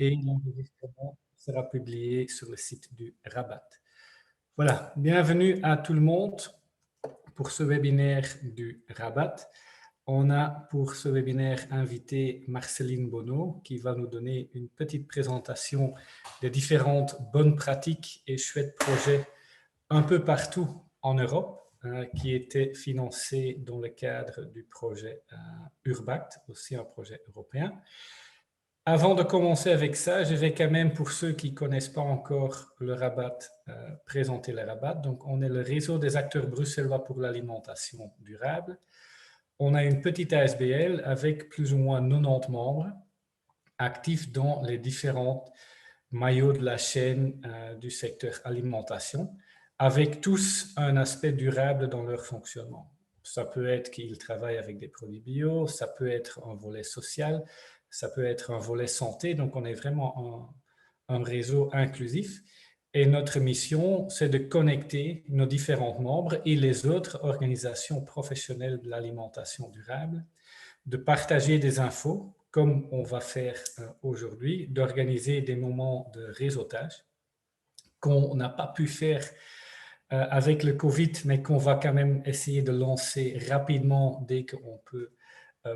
et l'enregistrement sera publié sur le site du Rabat. Voilà, bienvenue à tout le monde pour ce webinaire du Rabat. On a pour ce webinaire invité Marceline Bonneau qui va nous donner une petite présentation des différentes bonnes pratiques et chouettes projets un peu partout en Europe qui étaient financés dans le cadre du projet Urbact, aussi un projet européen. Avant de commencer avec ça, je vais quand même, pour ceux qui ne connaissent pas encore le Rabat, présenter le Rabat. Donc, on est le réseau des acteurs bruxellois pour l'alimentation durable. On a une petite ASBL avec plus ou moins 90 membres actifs dans les différents maillots de la chaîne du secteur alimentation, avec tous un aspect durable dans leur fonctionnement. Ça peut être qu'ils travaillent avec des produits bio, ça peut être un volet social, ça peut être un volet santé, donc on est vraiment un réseau inclusif. Et notre mission, c'est de connecter nos différents membres et les autres organisations professionnelles de l'alimentation durable, de partager des infos, comme on va faire aujourd'hui, d'organiser des moments de réseautage qu'on n'a pas pu faire avec le Covid, mais qu'on va quand même essayer de lancer rapidement dès qu'on peut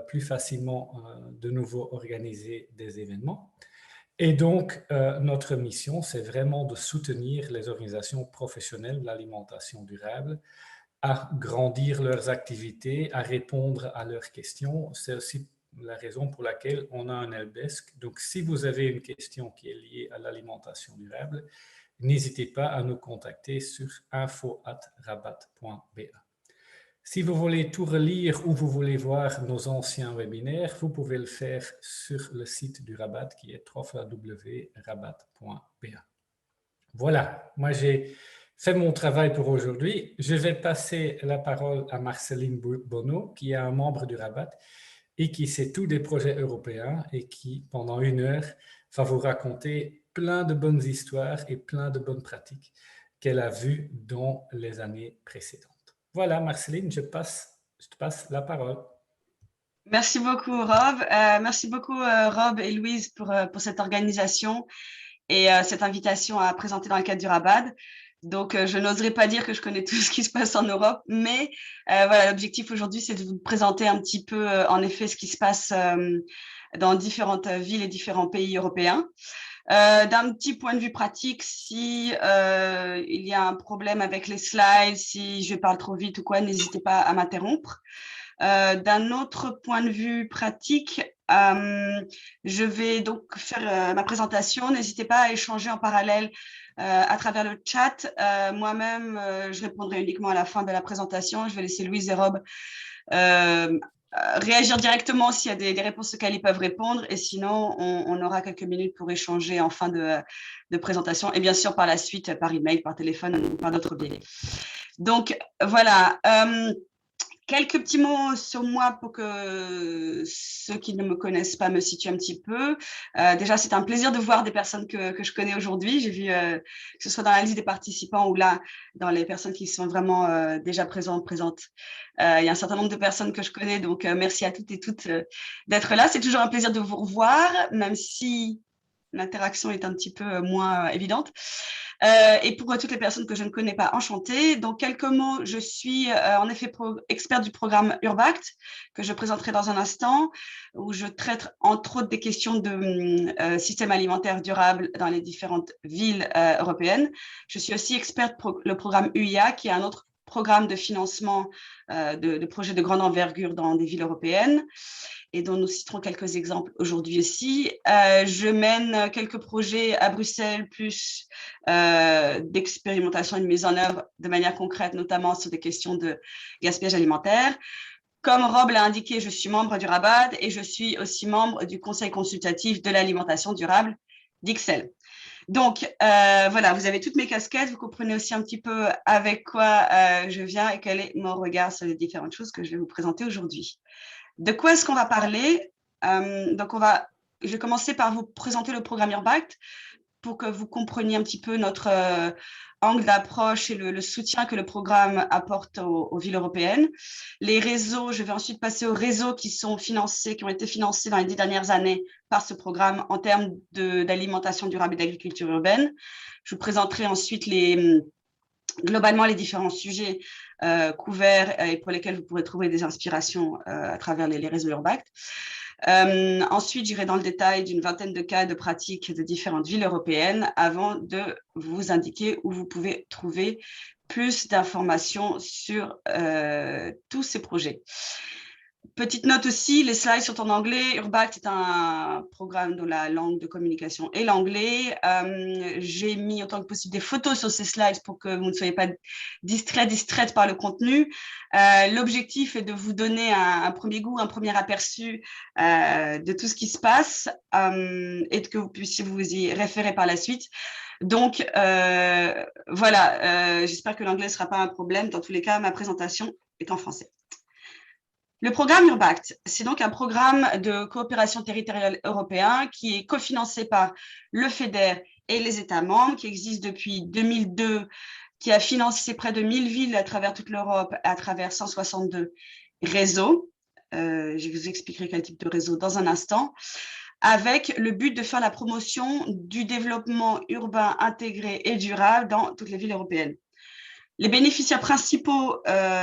plus facilement de nouveau organiser des événements. Et donc, notre mission, c'est vraiment de soutenir les organisations professionnelles de l'alimentation durable à grandir leurs activités, à répondre à leurs questions. C'est aussi la raison pour laquelle on a un helpdesk. Donc, si vous avez une question qui est liée à l'alimentation durable, n'hésitez pas à nous contacter sur info@rabat.be. Si vous voulez tout relire ou vous voulez voir nos anciens webinaires, vous pouvez le faire sur le site du Rabat qui est www.rabat.be. Voilà, moi j'ai fait mon travail pour aujourd'hui. Je vais passer la parole à Marceline Bonneau, qui est un membre du Rabat et qui sait tout des projets européens et qui, pendant 1 heure, va vous raconter plein de bonnes histoires et plein de bonnes pratiques qu'elle a vues dans les années précédentes. Voilà, Marceline, je te passe la parole. Merci beaucoup, Rob. Merci beaucoup, Rob et Louise, pour cette organisation et cette invitation à présenter dans le cadre du Rabat. Donc, je n'oserais pas dire que je connais tout ce qui se passe en Europe, mais voilà, l'objectif aujourd'hui, c'est de vous présenter un petit peu, en effet, ce qui se passe dans différentes villes et différents pays européens. D'un petit point de vue pratique, si il y a un problème avec les slides, si je parle trop vite ou quoi, n'hésitez pas à m'interrompre. D'un autre point de vue pratique, je vais donc faire ma présentation. N'hésitez pas à échanger en parallèle à travers le chat. Moi-même, je répondrai uniquement à la fin de la présentation. Je vais laisser Louise et Rob réagir directement s'il y a des réponses auxquelles ils peuvent répondre. Et sinon, on aura quelques minutes pour échanger en fin de présentation. Et bien sûr, par la suite, par email, par téléphone ou par d'autres biais. Donc, voilà. Quelques petits mots sur moi pour que ceux qui ne me connaissent pas me situent un petit peu. Déjà, c'est un plaisir de voir des personnes que je connais aujourd'hui. J'ai vu que ce soit dans la liste des participants ou là, dans les personnes qui sont vraiment déjà présentes. Il y a un certain nombre de personnes que je connais, donc merci à toutes et toutes d'être là. C'est toujours un plaisir de vous revoir, même si l'interaction est un petit peu moins évidente. Et pour toutes les personnes que je ne connais pas, enchantée. Donc, quelques mots, je suis en effet experte du programme Urbact, que je présenterai dans un instant, où je traite entre autres des questions de système alimentaire durable dans les différentes villes européennes. Je suis aussi experte pour le programme UIA, qui est un autre programme de financement de projets de grande envergure dans des villes européennes, et dont nous citerons quelques exemples aujourd'hui aussi. Je mène quelques projets à Bruxelles, plus d'expérimentation et de mise en œuvre de manière concrète, notamment sur des questions de gaspillage alimentaire. Comme Rob l'a indiqué, je suis membre du Rabat et je suis aussi membre du Conseil consultatif de l'alimentation durable d'Ixelles. Donc, voilà, vous avez toutes mes casquettes, vous comprenez aussi un petit peu avec quoi je viens et quel est mon regard sur les différentes choses que je vais vous présenter aujourd'hui. De quoi est-ce qu'on va parler? Donc, je vais commencer par vous présenter le programme Urbact pour que vous compreniez un petit peu notre angle d'approche et le soutien que le programme apporte aux villes européennes. Les réseaux, je vais ensuite passer aux réseaux qui ont été financés dans les 10 dernières années par ce programme en termes d'alimentation durable et d'agriculture urbaine. Je vous présenterai ensuite globalement les différents sujets couverts et pour lesquels vous pourrez trouver des inspirations à travers les réseaux Urbact. Ensuite, j'irai dans le détail d'une vingtaine de cas de pratiques de différentes villes européennes avant de vous indiquer où vous pouvez trouver plus d'informations sur tous ces projets. Petite note aussi, les slides sont en anglais. Urbact est un programme dont la langue de communication est l'anglais. J'ai mis autant que possible des photos sur ces slides pour que vous ne soyez pas distraite par le contenu. L'objectif est de vous donner un premier goût, un premier aperçu de tout ce qui se passe et que vous puissiez vous y référer par la suite. Donc, voilà, j'espère que l'anglais ne sera pas un problème. Dans tous les cas, ma présentation est en français. Le programme Urbact, c'est donc un programme de coopération territoriale européen qui est cofinancé par le FEDER et les États membres, qui existe depuis 2002, qui a financé près de 1000 villes à travers toute l'Europe, à travers 162 réseaux. Je vous expliquerai quel type de réseau dans un instant, avec le but de faire la promotion du développement urbain intégré et durable dans toutes les villes européennes. Les bénéficiaires principaux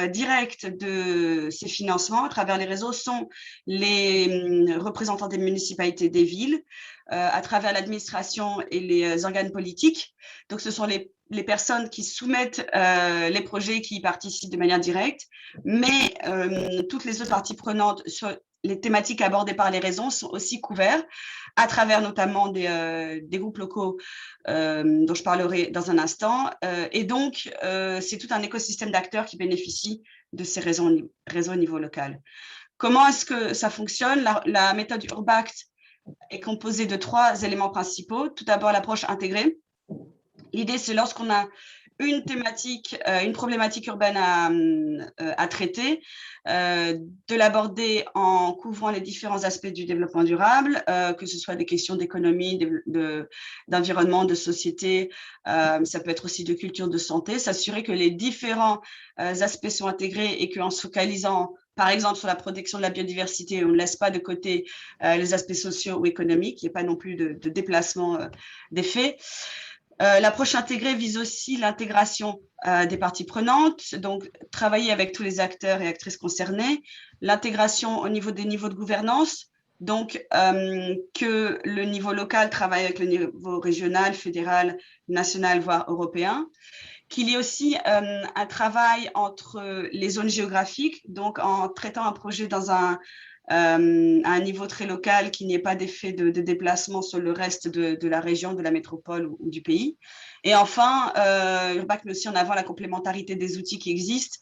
directs de ces financements à travers les réseaux sont les représentants des municipalités des villes, à travers l'administration et les organes politiques. Donc, ce sont les personnes qui soumettent les projets, qui y participent de manière directe, mais toutes les autres parties prenantes sur les thématiques abordées par les réseaux sont aussi couvertes à travers notamment des groupes locaux dont je parlerai dans un instant. Et donc, c'est tout un écosystème d'acteurs qui bénéficient de ces réseaux au niveau local. Comment est-ce que ça fonctionne? La méthode Urbact est composée de 3 éléments principaux. Tout d'abord, l'approche intégrée. L'idée, c'est lorsqu'on a une thématique, une problématique urbaine à traiter, de l'aborder en couvrant les différents aspects du développement durable, que ce soit des questions d'économie, d'environnement, de société, ça peut être aussi de culture, de santé, s'assurer que les différents aspects sont intégrés et qu'en se focalisant par exemple sur la protection de la biodiversité, on ne laisse pas de côté les aspects sociaux ou économiques, il n'y a pas non plus de déplacement des faits. L'approche intégrée vise aussi l'intégration des parties prenantes, donc travailler avec tous les acteurs et actrices concernés, l'intégration au niveau des niveaux de gouvernance, donc que le niveau local travaille avec le niveau régional, fédéral, national, voire européen, qu'il y ait aussi un travail entre les zones géographiques, donc en traitant un projet dans à un niveau très local, qu'il n'y ait pas d'effet de déplacement sur le reste de la région, de la métropole ou du pays. Et enfin, Urbact met aussi en avant la complémentarité des outils qui existent.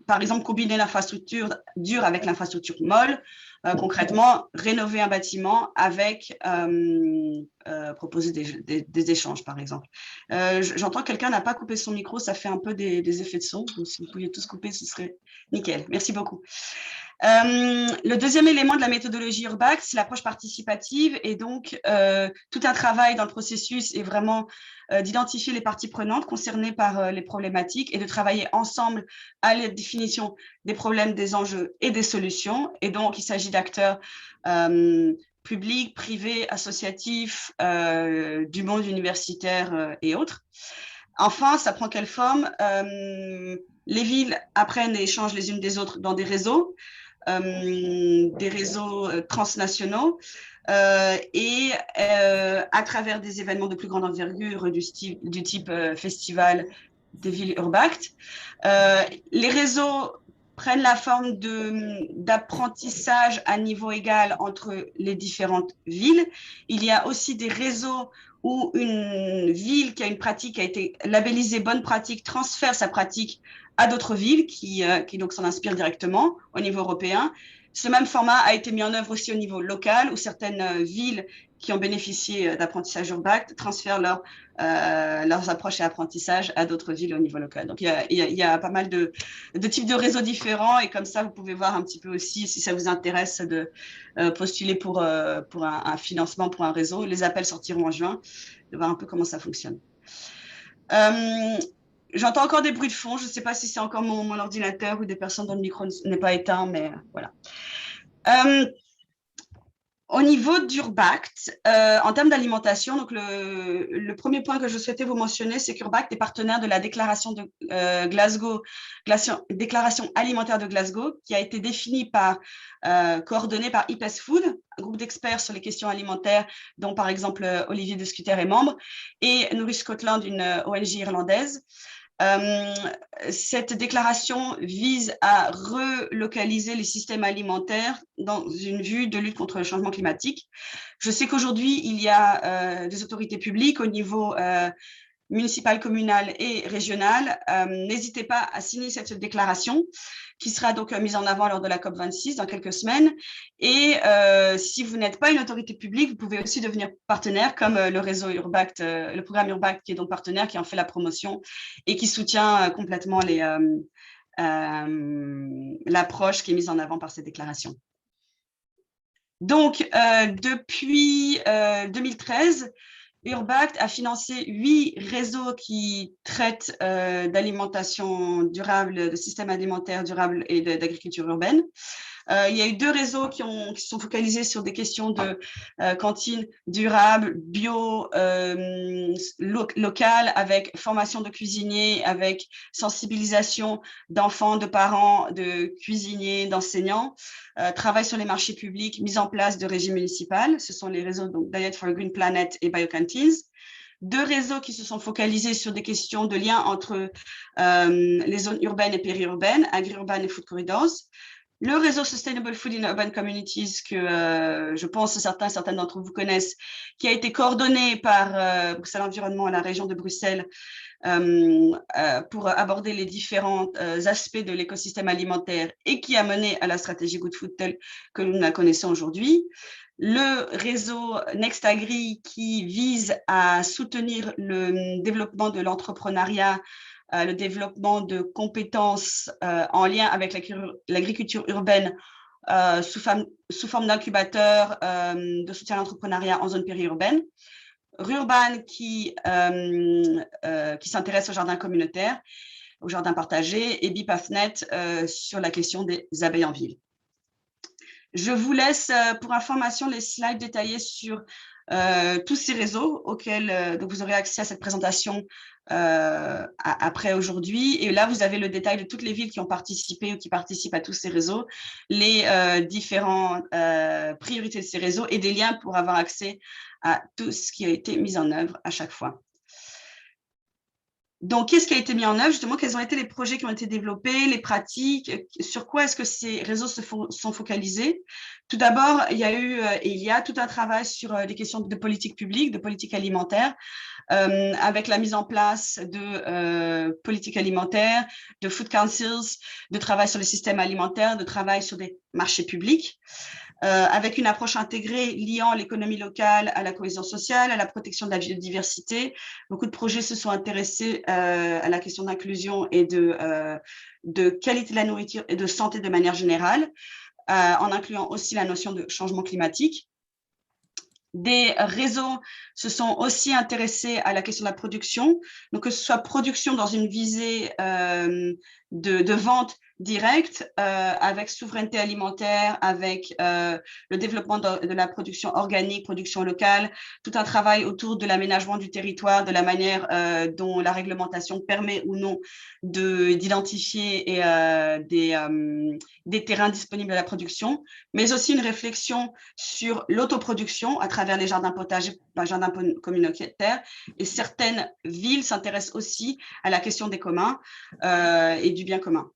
Par exemple, combiner l'infrastructure dure avec l'infrastructure molle. Concrètement, rénover un bâtiment avec proposer des échanges, par exemple. J'entends que quelqu'un n'a pas coupé son micro, ça fait un peu des effets de son. Donc, si vous pouviez tous couper, ce serait nickel. Merci beaucoup. Le deuxième élément de la méthodologie Urbact, c'est l'approche participative et donc tout un travail dans le processus est vraiment d'identifier les parties prenantes concernées par les problématiques et de travailler ensemble à la définition des problèmes, des enjeux et des solutions. Et donc, il s'agit d'acteurs publics, privés, associatifs, du monde universitaire et autres. Enfin, ça prend quelle forme? Les villes apprennent et échangent les unes des autres dans des réseaux transnationaux et à travers des événements de plus grande envergure du type festival des villes Urbact. Les réseaux prennent la forme d'apprentissage à niveau égal entre les différentes villes. Il y a aussi des réseaux où une ville qui a une pratique qui a été labellisée bonne pratique transfère sa pratique à d'autres villes qui donc s'en inspirent directement au niveau européen. Ce même format a été mis en œuvre aussi au niveau local où certaines villes qui ont bénéficié d'apprentissage Urbact transfèrent leurs approches et apprentissages à d'autres villes au niveau local. Donc, il y a pas mal de types de réseaux différents et comme ça, vous pouvez voir un petit peu aussi si ça vous intéresse de postuler pour un financement pour un réseau. Les appels sortiront en juin, de voir un peu comment ça fonctionne. J'entends encore des bruits de fond. Je ne sais pas si c'est encore mon ordinateur ou des personnes dont le micro n'est pas éteint, mais voilà. Au niveau d'Urbact, en termes d'alimentation, donc le premier point que je souhaitais vous mentionner, c'est qu'Urbact est partenaire de la déclaration de Glasgow, déclaration alimentaire de Glasgow, qui a été définie coordonnée par IPES Food, un groupe d'experts sur les questions alimentaires, dont par exemple Olivier de Scuter est membre, et Nourish Scotland, une ONG irlandaise. Cette déclaration vise à relocaliser les systèmes alimentaires dans une vue de lutte contre le changement climatique. Je sais qu'aujourd'hui, il y a des autorités publiques au niveau municipal, communal et régional. N'hésitez pas à signer cette déclaration qui sera donc mise en avant lors de la COP26 dans quelques semaines. Et si vous n'êtes pas une autorité publique, vous pouvez aussi devenir partenaire comme le réseau Urbact, le programme Urbact qui est donc partenaire, qui en fait la promotion et qui soutient complètement l'approche qui est mise en avant par cette déclaration. Donc, depuis 2013, Urbact a financé 8 réseaux qui traitent d'alimentation durable, de systèmes alimentaires durables et d'agriculture urbaine. Il y a eu 2 réseaux qui sont focalisés sur des questions de cantine durable, bio, locale, avec formation de cuisiniers, avec sensibilisation d'enfants, de parents, de cuisiniers, d'enseignants, travail sur les marchés publics, mise en place de régies municipales. Ce sont les réseaux donc Diet for a Green Planet et BioCantines. 2 réseaux qui se sont focalisés sur des questions de lien entre les zones urbaines et périurbaines, agri-urbaines et food corridors. Le réseau Sustainable Food in Urban Communities, que je pense certaines d'entre vous connaissent, qui a été coordonné par Bruxelles Environnement et la région de Bruxelles pour aborder les différents aspects de l'écosystème alimentaire et qui a mené à la stratégie Good Food telle que nous la connaissons aujourd'hui. Le réseau Next Agri qui vise à soutenir le développement de l'entrepreneuriat, le développement de compétences en lien avec l'agriculture urbaine sous forme d'incubateur de soutien à l'entrepreneuriat en zone périurbaine. Rurban qui s'intéresse au jardin communautaire, au jardin partagé, et BiPathNet sur la question des abeilles en ville. Je vous laisse pour information les slides détaillés sur tous ces réseaux auxquels donc vous aurez accès à cette présentation après aujourd'hui. Et là, vous avez le détail de toutes les villes qui ont participé ou qui participent à tous ces réseaux, les différentes priorités de ces réseaux et des liens pour avoir accès à tout ce qui a été mis en œuvre à chaque fois. Donc, qu'est-ce qui a été mis en œuvre? Justement, quels ont été les projets qui ont été développés, les pratiques? Sur quoi est-ce que ces réseaux sont focalisés? Tout d'abord, il y a eu et il y a tout un travail sur des questions de politique publique, de politique alimentaire, avec la mise en place de politiques alimentaires, de food councils, de travail sur les systèmes alimentaires, de travail sur des marchés publics. Avec une approche intégrée liant l'économie locale à la cohésion sociale, à la protection de la biodiversité. Beaucoup de projets se sont intéressés à la question d'inclusion et de qualité de la nourriture et de santé de manière générale, en incluant aussi la notion de changement climatique. Des réseaux se sont aussi intéressés à la question de la production, donc que ce soit production dans une visée de vente directe, avec souveraineté alimentaire, avec le développement de la production organique, production locale, tout un travail autour de l'aménagement du territoire, de la manière dont la réglementation permet ou non d'identifier des terrains disponibles à la production, mais aussi une réflexion sur l'autoproduction à travers les jardins potagers, jardins communautaires, et certaines villes s'intéressent aussi à la question des communs et du bien commun.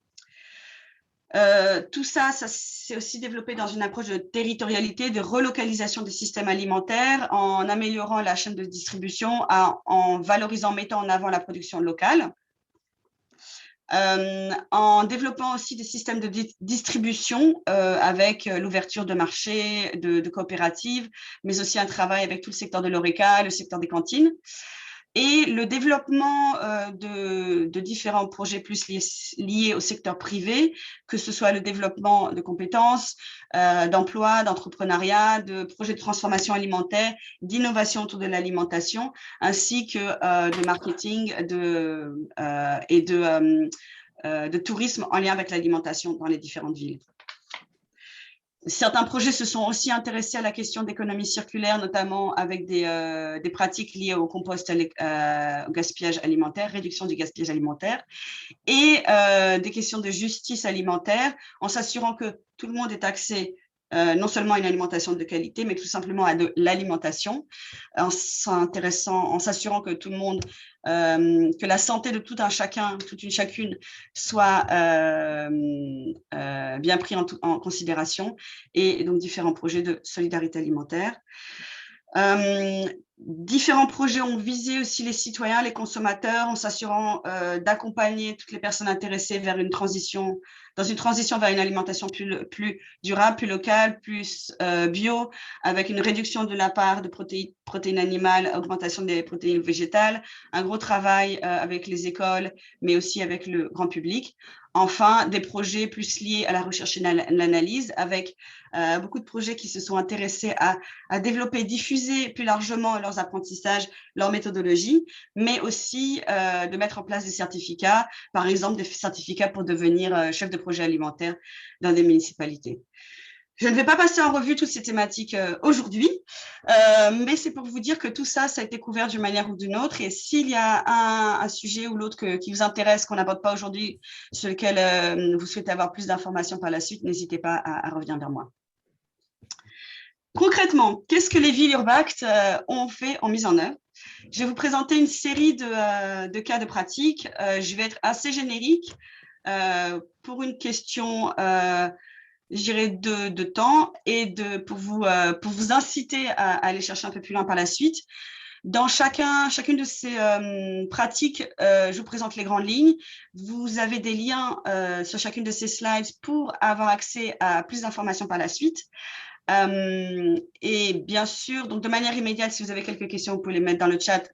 Tout ça s'est aussi développé dans une approche de territorialité, de relocalisation des systèmes alimentaires, en améliorant la chaîne de distribution, en valorisant, mettant en avant la production locale, en développant aussi des systèmes de distribution avec l'ouverture de marchés, de coopératives, mais aussi un travail avec tout le secteur de l'ORECA, le secteur des cantines. Et le développement de différents projets plus liés au secteur privé, que ce soit le développement de compétences, d'emploi, d'entrepreneuriat, de projets de transformation alimentaire, d'innovation autour de l'alimentation, ainsi que de marketing et de tourisme en lien avec l'alimentation dans les différentes villes. Certains projets se sont aussi intéressés à la question d'économie circulaire, notamment avec des pratiques liées au compost, au gaspillage alimentaire, réduction du gaspillage alimentaire, et des questions de justice alimentaire, en s'assurant que tout le monde ait accès non seulement à une alimentation de qualité, mais tout simplement à de l'alimentation, en s'assurant que tout le monde, que la santé de tout un chacun, toute une chacune, soit bien pris en considération, et donc différents projets de solidarité alimentaire. Différents projets ont visé aussi les citoyens, les consommateurs, en s'assurant d'accompagner toutes les personnes intéressées vers une transition, vers une alimentation plus durable, plus locale, plus bio, avec une réduction de la part de protéines animales, augmentation des protéines végétales, un gros travail avec les écoles, mais aussi avec le grand public. Enfin, des projets plus liés à la recherche et l'analyse, avec beaucoup de projets qui se sont intéressés à développer, diffuser plus largement leurs apprentissages, leur méthodologie, mais aussi de mettre en place des certificats, par exemple des certificats pour devenir chef de projet alimentaire dans des municipalités. Je ne vais pas passer en revue toutes ces thématiques aujourd'hui, mais c'est pour vous dire que tout ça, ça a été couvert d'une manière ou d'une autre. Et s'il y a un sujet ou l'autre qui vous intéresse, qu'on n'aborde pas aujourd'hui, sur lequel vous souhaitez avoir plus d'informations par la suite, n'hésitez pas à revenir vers moi. Concrètement, qu'est-ce que les villes Urbact ont fait en mise en œuvre? Je vais vous présenter une série de cas de pratique. Je vais être assez générique pour une question, je dirais, de temps et pour vous inciter à aller chercher un peu plus loin par la suite. Dans chacune de ces pratiques, je vous présente les grandes lignes. Vous avez des liens sur chacune de ces slides pour avoir accès à plus d'informations par la suite. Et bien sûr, donc de manière immédiate, si vous avez quelques questions, vous pouvez les mettre dans le chat.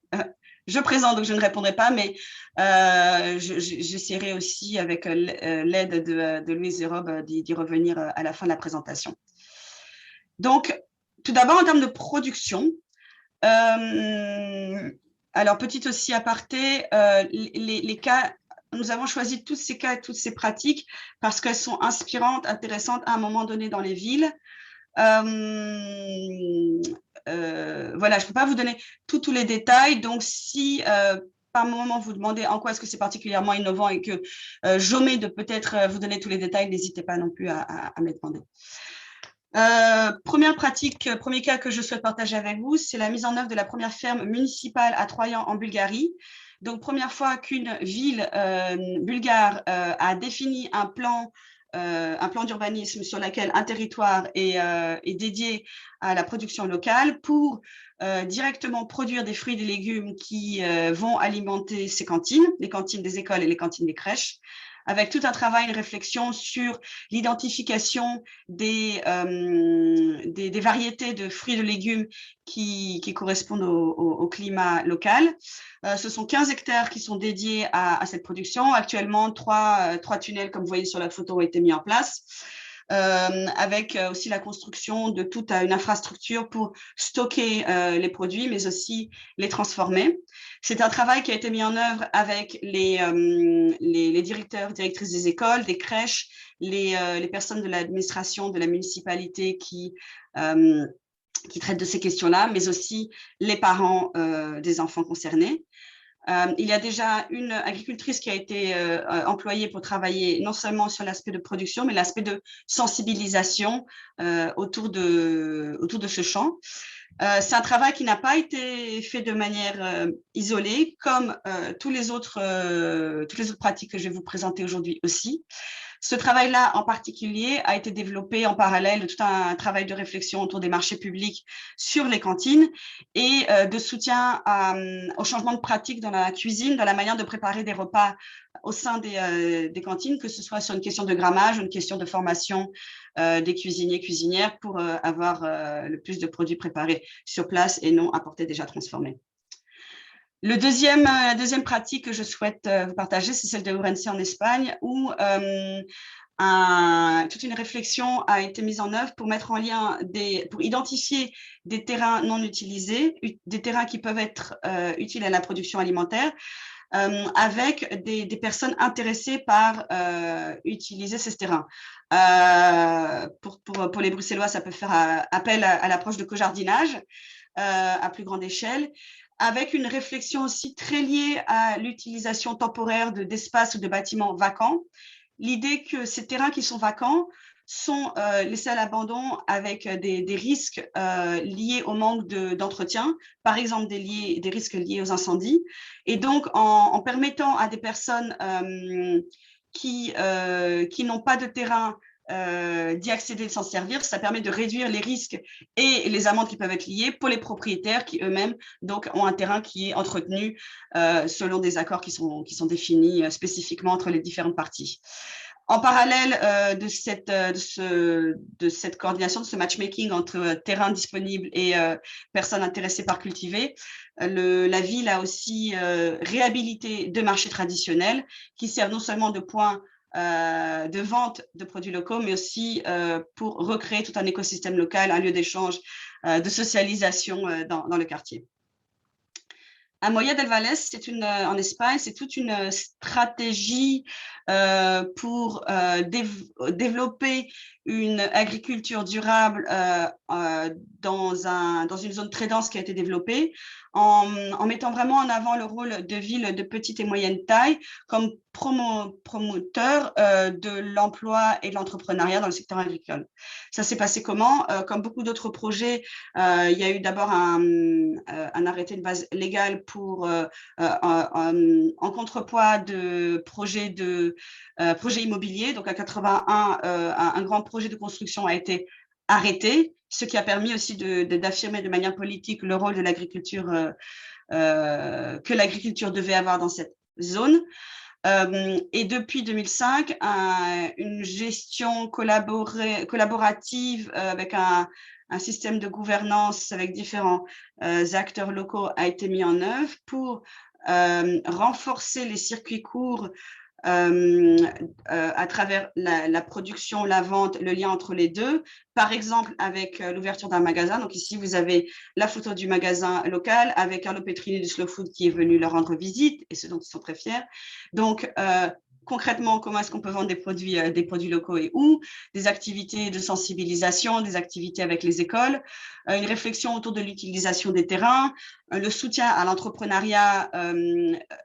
Je présente, donc je ne répondrai pas, mais j'essaierai aussi, avec l'aide de Louise et Rob, d'y revenir à la fin de la présentation. Donc, tout d'abord, en termes de production, alors, petit aussi aparté, les cas, nous avons choisi tous ces cas et toutes ces pratiques parce qu'elles sont inspirantes, intéressantes à un moment donné dans les villes. Voilà, je ne peux pas vous donner tous les détails. Donc, si par moment vous demandez en quoi est-ce que c'est particulièrement innovant et que j'omets de peut-être vous donner tous les détails, n'hésitez pas non plus à me demander. Première pratique, premier cas que je souhaite partager avec vous, c'est la mise en œuvre de la première ferme municipale à Troyan en Bulgarie. Donc, première fois qu'une ville bulgare a défini un plan d'urbanisme sur lequel un territoire est dédié à la production locale pour directement produire des fruits et des légumes qui vont alimenter ces cantines, les cantines des écoles et les cantines des crèches, avec tout un travail de réflexion sur l'identification des variétés de fruits et de légumes qui correspondent au climat local. Ce sont 15 hectares qui sont dédiés à cette production. Actuellement, trois tunnels, comme vous voyez sur la photo, ont été mis en place. Avec aussi la construction de toute une infrastructure pour stocker les produits, mais aussi les transformer. C'est un travail qui a été mis en œuvre avec les directeurs, directrices des écoles, des crèches, les personnes de l'administration, de la municipalité qui traitent de ces questions-là, mais aussi les parents des enfants concernés. Il y a déjà une agricultrice qui a été employée pour travailler non seulement sur l'aspect de production, mais l'aspect de sensibilisation autour de ce champ. C'est un travail qui n'a pas été fait de manière isolée, comme toutes les autres pratiques que je vais vous présenter aujourd'hui aussi. Ce travail-là, en particulier, a été développé en parallèle de tout un travail de réflexion autour des marchés publics sur les cantines et de soutien au changement de pratique dans la cuisine, dans la manière de préparer des repas au sein des cantines, que ce soit sur une question de grammage, une question de formation des cuisiniers, cuisinières pour avoir le plus de produits préparés sur place et non apportés déjà transformés. La deuxième pratique que je souhaite vous partager, c'est celle de Ourense en Espagne, où toute une réflexion a été mise en œuvre pour mettre en lien pour identifier des terrains non utilisés, des terrains qui peuvent être utiles à la production alimentaire, avec des personnes intéressées par utiliser ces terrains. Pour les Bruxellois, ça peut faire appel à l'approche de cojardinage à plus grande échelle, avec une réflexion aussi très liée à l'utilisation temporaire d'espaces ou de bâtiments vacants. L'idée que ces terrains qui sont vacants sont laissés à l'abandon avec des risques liés au manque d'entretien, par exemple des risques liés aux incendies. Et donc, en permettant à des personnes qui n'ont pas de terrain d'y accéder, de s'en servir, ça permet de réduire les risques et les amendes qui peuvent être liées pour les propriétaires qui eux-mêmes donc ont un terrain qui est entretenu selon des accords qui sont définis spécifiquement entre les différentes parties. En parallèle de cette coordination, de ce matchmaking entre terrain disponible et personnes intéressées par cultiver, la ville a aussi réhabilité deux marchés traditionnels qui servent non seulement de point de vente de produits locaux, mais aussi pour recréer tout un écosystème local, un lieu d'échange, de socialisation dans le quartier. Amoya del Valles, en Espagne, c'est toute une stratégie pour développer une agriculture durable dans une zone très dense qui a été développée, en mettant vraiment en avant le rôle de villes de petite et moyenne taille comme promoteur de l'emploi et de l'entrepreneuriat dans le secteur agricole. Ça s'est passé comment? Comme beaucoup d'autres projets, il y a eu d'abord un arrêté de base légale pour, en contrepoids de projets immobiliers. Donc, à 81, un grand projet de construction a été arrêté, ce qui a permis aussi d'affirmer de manière politique le rôle de l'agriculture, que l'agriculture devait avoir dans cette zone. Et depuis 2005, une gestion collaborative avec un système de gouvernance avec différents acteurs locaux a été mis en œuvre pour renforcer les circuits courts à travers la production, la vente, le lien entre les deux. Par exemple, avec l'ouverture d'un magasin. Donc ici, vous avez la photo du magasin local avec Carlo Petrini du Slow Food qui est venu leur rendre visite et ce dont ils sont très fiers. Donc, concrètement, comment est-ce qu'on peut vendre des produits locaux et où? Des activités de sensibilisation, des activités avec les écoles, une réflexion autour de l'utilisation des terrains, le soutien à l'entrepreneuriat,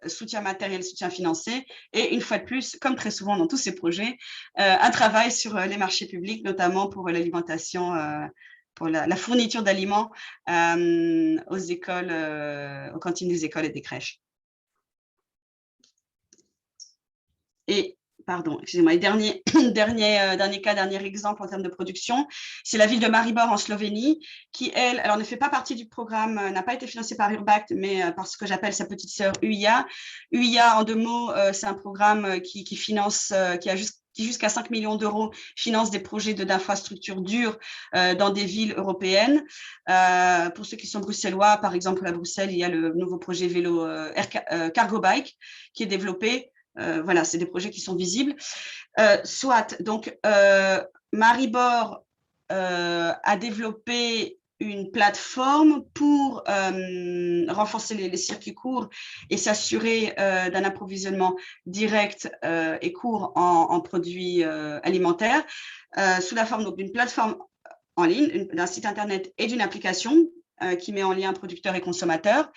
soutien matériel, soutien financier, et une fois de plus, comme très souvent dans tous ces projets, un travail sur les marchés publics, notamment pour l'alimentation, pour la fourniture d'aliments aux écoles, aux cantines des écoles et des crèches. Et, pardon, excusez-moi, dernier exemple en termes de production, c'est la ville de Maribor en Slovénie, qui, elle, alors ne fait pas partie du programme, n'a pas été financée par Urbact, mais par ce que j'appelle sa petite sœur UIA. UIA, en deux mots, c'est un programme qui finance, qui jusqu'à 5 millions d'euros finance des projets d'infrastructures dures dans des villes européennes. Pour ceux qui sont bruxellois, par exemple, à Bruxelles, il y a le nouveau projet vélo Cargo Bike qui est développé. Voilà, c'est des projets qui sont visibles. Soit, donc, Maribor a développé une plateforme pour renforcer les circuits courts et s'assurer d'un approvisionnement direct et court en produits alimentaires sous la forme d'une plateforme en ligne, d'un site internet et d'une application qui met en lien producteurs et consommateurs,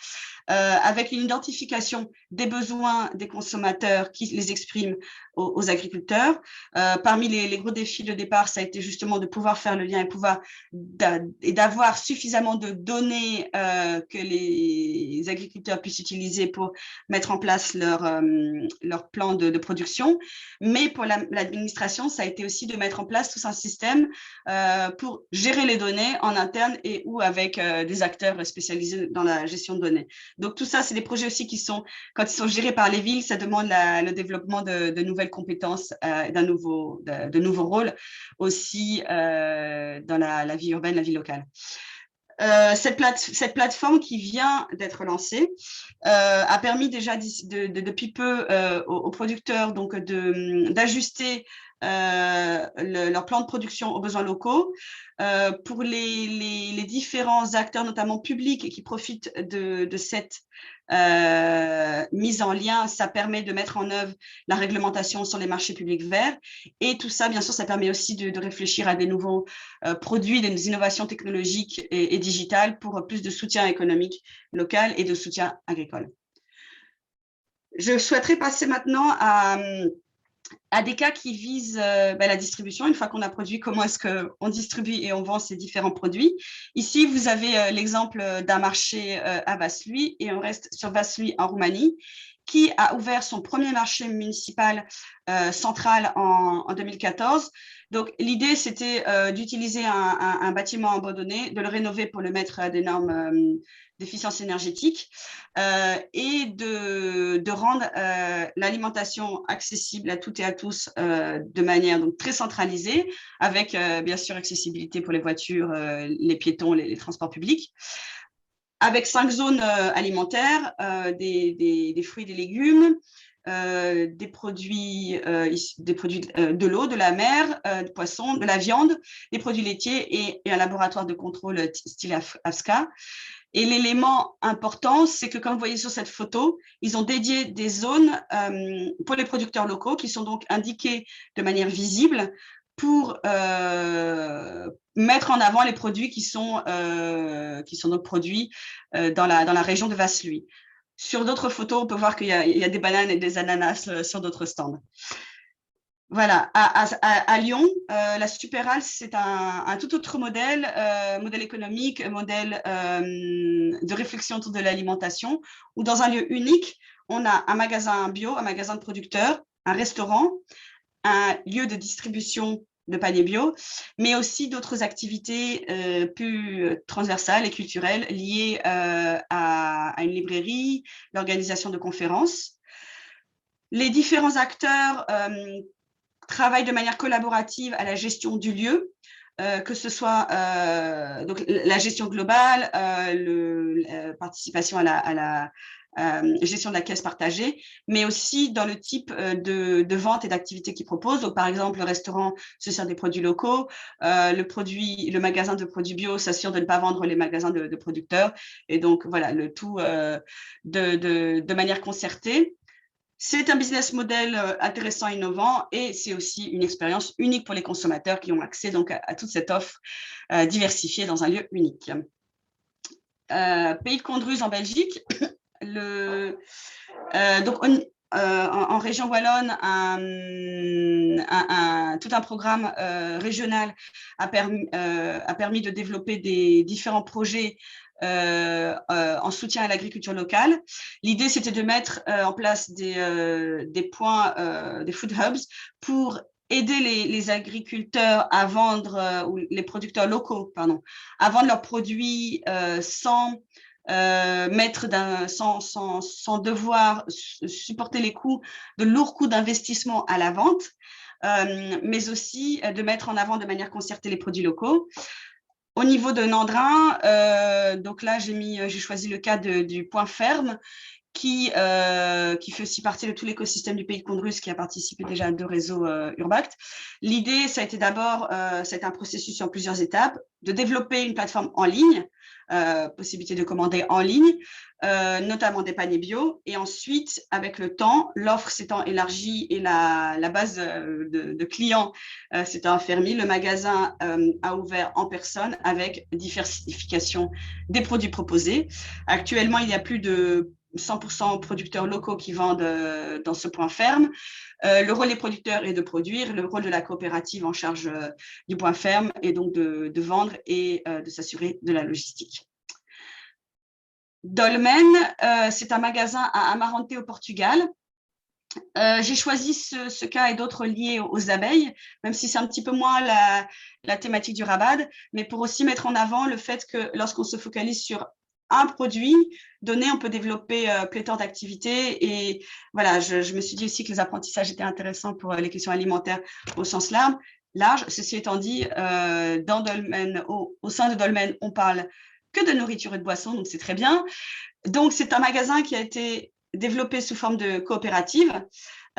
avec une identification des besoins des consommateurs qui les expriment aux agriculteurs. Parmi les gros défis de départ, ça a été justement de pouvoir faire le lien et d'avoir suffisamment de données que les agriculteurs puissent utiliser pour mettre en place leur plan de production. Mais pour l'administration, ça a été aussi de mettre en place tout un système pour gérer les données en interne et ou avec des acteurs spécialisés dans la gestion de données. Donc, tout ça, c'est des projets aussi qui sont, quand ils sont gérés par les villes, ça demande le développement de nouvelles compétences, de nouveaux rôles aussi dans la vie urbaine, la vie locale. Cette plateforme qui vient d'être lancée a permis déjà depuis peu aux producteurs donc d'ajuster leur plan de production aux besoins locaux. Pour les différents acteurs, notamment publics, qui profitent de cette mise en lien, ça permet de mettre en œuvre la réglementation sur les marchés publics verts. Et tout ça, bien sûr, ça permet aussi de réfléchir à des nouveaux produits, des innovations technologiques et digitales pour plus de soutien économique local et de soutien agricole. Je souhaiterais passer maintenant à des cas qui visent la distribution. Une fois qu'on a produit, comment est-ce qu'on distribue et on vend ces différents produits. Ici, vous avez l'exemple d'un marché à Vaslui, et on reste sur Vaslui en Roumanie, qui a ouvert son premier marché municipal central en 2014. Donc, l'idée, c'était d'utiliser un bâtiment abandonné, de le rénover pour le mettre à des normes d'efficience énergétique et de rendre l'alimentation accessible à toutes et à tous de manière donc, très centralisée, avec bien sûr accessibilité pour les voitures, les piétons, les transports publics, avec 5 zones alimentaires, des fruits et des légumes, des produits de l'eau, de la mer, du poisson, de la viande, des produits laitiers et un laboratoire de contrôle style AFSCA. Et l'élément important, c'est que comme vous voyez sur cette photo, ils ont dédié des zones pour les producteurs locaux qui sont donc indiquées de manière visible pour mettre en avant les produits qui sont donc produits dans la région de Vaslui. Sur d'autres photos, on peut voir qu'il y a des bananes et des ananas sur d'autres stands. Voilà, à Lyon, la Superal, c'est un tout autre modèle, modèle économique, modèle de réflexion autour de l'alimentation, où dans un lieu unique, on a un magasin bio, un magasin de producteurs, un restaurant, un lieu de distribution de paniers bio, mais aussi d'autres activités plus transversales et culturelles liées à une librairie, l'organisation de conférences. Les différents acteurs travaillent de manière collaborative à la gestion du lieu, que ce soit donc, la gestion globale, la participation à la gestion de la caisse partagée, mais aussi dans le type de vente et d'activité qu'ils proposent. Donc, par exemple, le restaurant se sert des produits locaux, le magasin de produits bio s'assure de ne pas vendre les magasins de producteurs, et donc voilà, le tout de manière concertée. C'est un business model intéressant, innovant, et c'est aussi une expérience unique pour les consommateurs qui ont accès donc à toute cette offre diversifiée dans un lieu unique. Pays de Condruse en Belgique, donc en région wallonne, tout un programme régional a permis de développer des différents projets en soutien à l'agriculture locale. L'idée, c'était de mettre en place des points, des food hubs, pour aider les agriculteurs à vendre, ou les producteurs locaux, pardon, à vendre leurs produits sans devoir supporter les coûts, de lourds coûts d'investissement à la vente, mais aussi de mettre en avant de manière concertée les produits locaux. Au niveau de Nandrin, donc là, j'ai choisi le cas du Point Ferme, qui fait aussi partie de tout l'écosystème du Pays de Condruse, qui a participé déjà à 2 réseaux Urbact. L'idée, ça a été d'abord, c'est un processus en plusieurs étapes, de développer une plateforme en ligne, possibilité de commander en ligne, notamment des paniers bio. Et ensuite, avec le temps, l'offre s'étant élargie et la base de clients s'étant affermie, le magasin a ouvert en personne avec diversification des produits proposés. Actuellement, il y a plus de 100% producteurs locaux qui vendent dans ce Point Ferme. Le rôle des producteurs est de produire, le rôle de la coopérative en charge du Point Ferme est donc de vendre et de s'assurer de la logistique. Dolmen, c'est un magasin à Amarante au Portugal. J'ai choisi ce cas et d'autres liés aux abeilles, même si c'est un petit peu moins la thématique du Rabat, mais pour aussi mettre en avant le fait que lorsqu'on se focalise sur un produit donné, on peut développer pléthore d'activités. Et voilà, je me suis dit aussi que les apprentissages étaient intéressants pour les questions alimentaires au sens large. Ceci étant dit, dans Dolmen, au sein de Dolmen, on parle que de nourriture et de boissons, donc c'est très bien. Donc, c'est un magasin qui a été développé sous forme de coopérative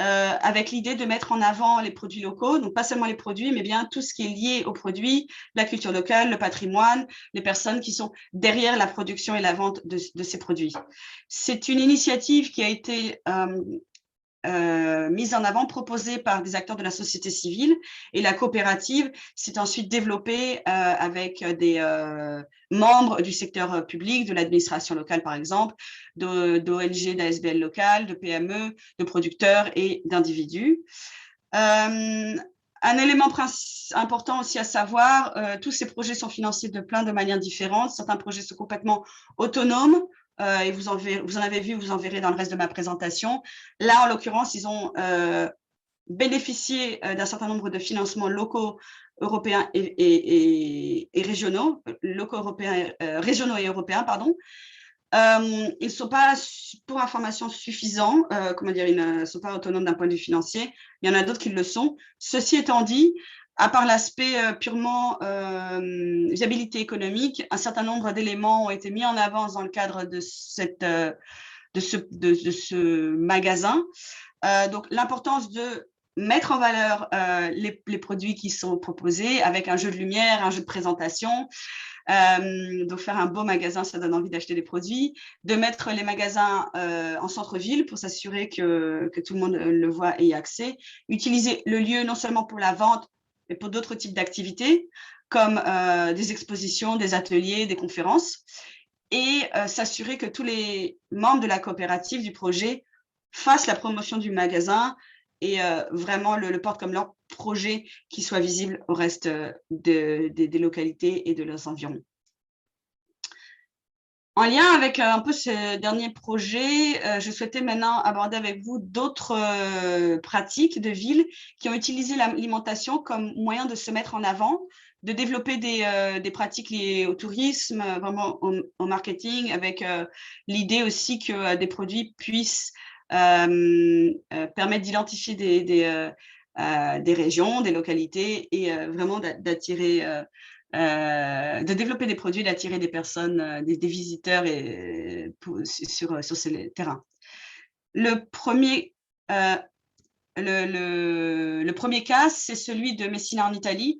avec l'idée de mettre en avant les produits locaux, donc pas seulement les produits, mais bien tout ce qui est lié aux produits, la culture locale, le patrimoine, les personnes qui sont derrière la production et la vente de ces produits. C'est une initiative qui a été mise en avant, proposée par des acteurs de la société civile, et la coopérative s'est ensuite développée avec des membres du secteur public, de l'administration locale par exemple, d'ONG, d'ASBL locales, de PME, de producteurs et d'individus. Un élément important aussi à savoir, tous ces projets sont financés de plein de manières différentes. Certains projets sont complètement autonomes, et vous en avez vu, vous en verrez dans le reste de ma présentation. Là, en l'occurrence, ils ont bénéficié d'un certain nombre de financements locaux, européens et régionaux, régionaux et européens, pardon. Ils ne sont pas, pour information, suffisants, ils ne sont pas autonomes d'un point de vue financier. Il y en a d'autres qui le sont. Ceci étant dit, à part l'aspect purement viabilité économique, un certain nombre d'éléments ont été mis en avant dans le cadre de ce magasin. Donc, l'importance de mettre en valeur les produits qui sont proposés avec un jeu de lumière, un jeu de présentation. Donc, faire un beau magasin, ça donne envie d'acheter des produits. De mettre les magasins en centre-ville pour s'assurer que tout le monde le voit et y a accès. Utiliser le lieu non seulement pour la vente, mais pour d'autres types d'activités, comme des expositions, des ateliers, des conférences. Et s'assurer que tous les membres de la coopérative, du projet, fassent la promotion du magasin et vraiment le portent comme leur projet qui soit visible au reste des localités et de leurs environs. En lien avec un peu ce dernier projet, je souhaitais maintenant aborder avec vous d'autres pratiques de ville qui ont utilisé l'alimentation comme moyen de se mettre en avant, de développer des pratiques liées au tourisme, vraiment au marketing, avec l'idée aussi que des produits puissent permettre d'identifier des régions, des localités et vraiment d'attirer, de développer des produits, d'attirer des personnes, des visiteurs sur ces terrains. Le premier cas, c'est celui de Messina en Italie,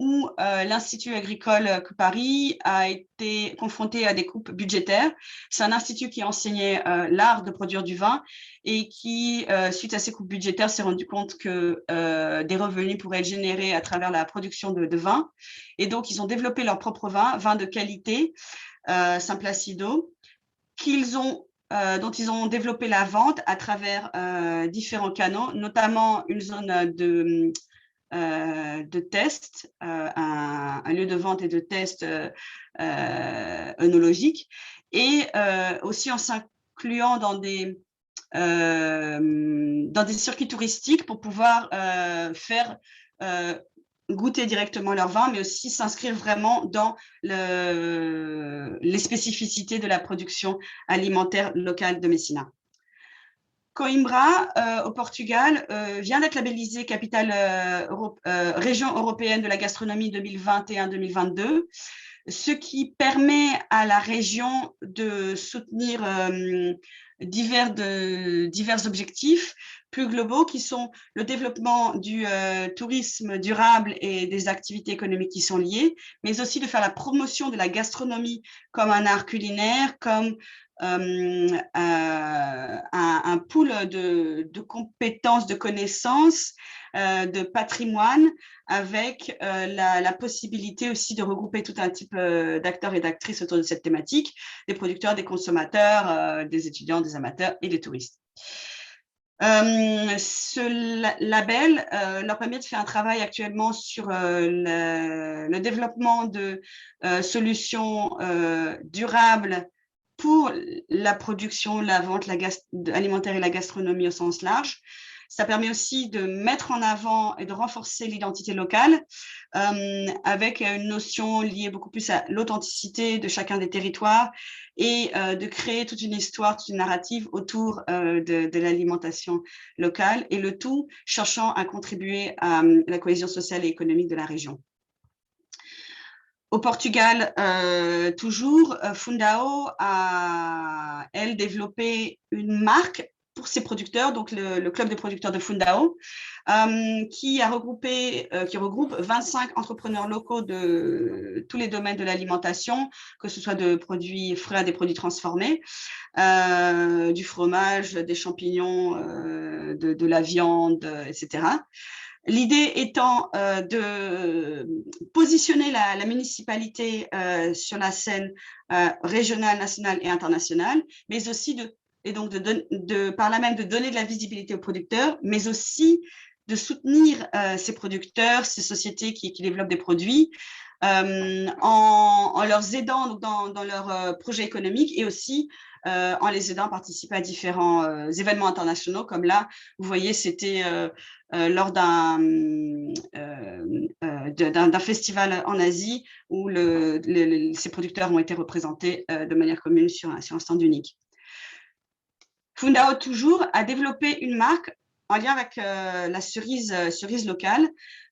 où l'Institut agricole Paris a été confronté à des coupes budgétaires. C'est un institut qui enseignait l'art de produire du vin et qui, suite à ces coupes budgétaires, s'est rendu compte que des revenus pourraient être générés à travers la production de vin. Et donc, ils ont développé leur propre vin de qualité, San Placido, dont ils ont développé la vente à travers différents canaux, notamment une zone de test, un lieu de vente et de test œnologique, et aussi en s'incluant dans des circuits touristiques pour pouvoir faire goûter directement leur vin, mais aussi s'inscrire vraiment dans les spécificités de la production alimentaire locale de Messina. Coimbra, au Portugal, vient d'être labellisée capitale région européenne de la gastronomie 2021-2022, ce qui permet à la région de soutenir divers objectifs plus globaux qui sont le développement du tourisme durable et des activités économiques qui sont liées, mais aussi de faire la promotion de la gastronomie comme un art culinaire, comme un pool de compétences, de connaissances, de patrimoine, avec la possibilité aussi de regrouper tout un type d'acteurs et d'actrices autour de cette thématique, des producteurs, des consommateurs, des étudiants, des amateurs et des touristes. Ce label leur permet de faire un travail actuellement sur le développement de solutions durables pour la production, la vente alimentaire et la gastronomie au sens large. Ça permet aussi de mettre en avant et de renforcer l'identité locale avec une notion liée beaucoup plus à l'authenticité de chacun des territoires et de créer toute une histoire, toute une narrative autour de l'alimentation locale, et le tout cherchant à contribuer à la cohésion sociale et économique de la région. Au Portugal, toujours, Fundao a, elle, développé une marque pour ces producteurs, donc le club de producteurs de Fundao, qui regroupe 25 entrepreneurs locaux de tous les domaines de l'alimentation, que ce soit de produits frais à des produits transformés, du fromage, des champignons, de la viande, etc. L'idée étant de positionner la municipalité sur la scène régionale, nationale et internationale, mais aussi par là même de donner de la visibilité aux producteurs, mais aussi de soutenir ces producteurs, ces sociétés qui développent des produits, en leur aidant dans leurs projets économiques et aussi en les aidant à participer à différents événements internationaux. Comme là, vous voyez, c'était lors d'un festival en Asie où ces producteurs ont été représentés de manière commune sur un stand unique. Fundao, toujours, a développé une marque en lien avec la cerise locale.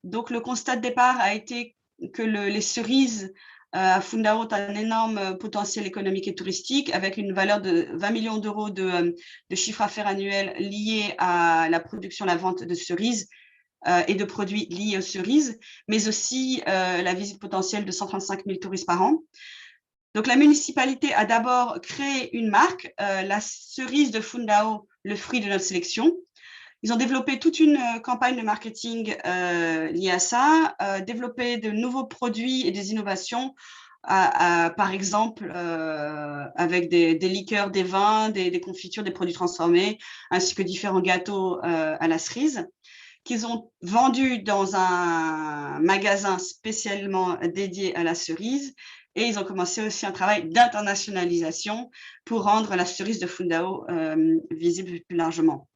Donc, le constat de départ a été que les cerises à Fundao ont un énorme potentiel économique et touristique, avec une valeur de 20 millions d'euros de chiffre d'affaires annuel lié à la production, la vente de cerises et de produits liés aux cerises, mais aussi la visite potentielle de 135 000 touristes par an. Donc, la municipalité a d'abord créé une marque, la cerise de Fundao, le fruit de notre sélection. Ils ont développé toute une campagne de marketing liée à ça, développé de nouveaux produits et des innovations, par exemple avec des liqueurs, des vins, des confitures, des produits transformés, ainsi que différents gâteaux à la cerise, qu'ils ont vendus dans un magasin spécialement dédié à la cerise. Et ils ont commencé aussi un travail d'internationalisation pour rendre la cerise de Fundao visible plus largement.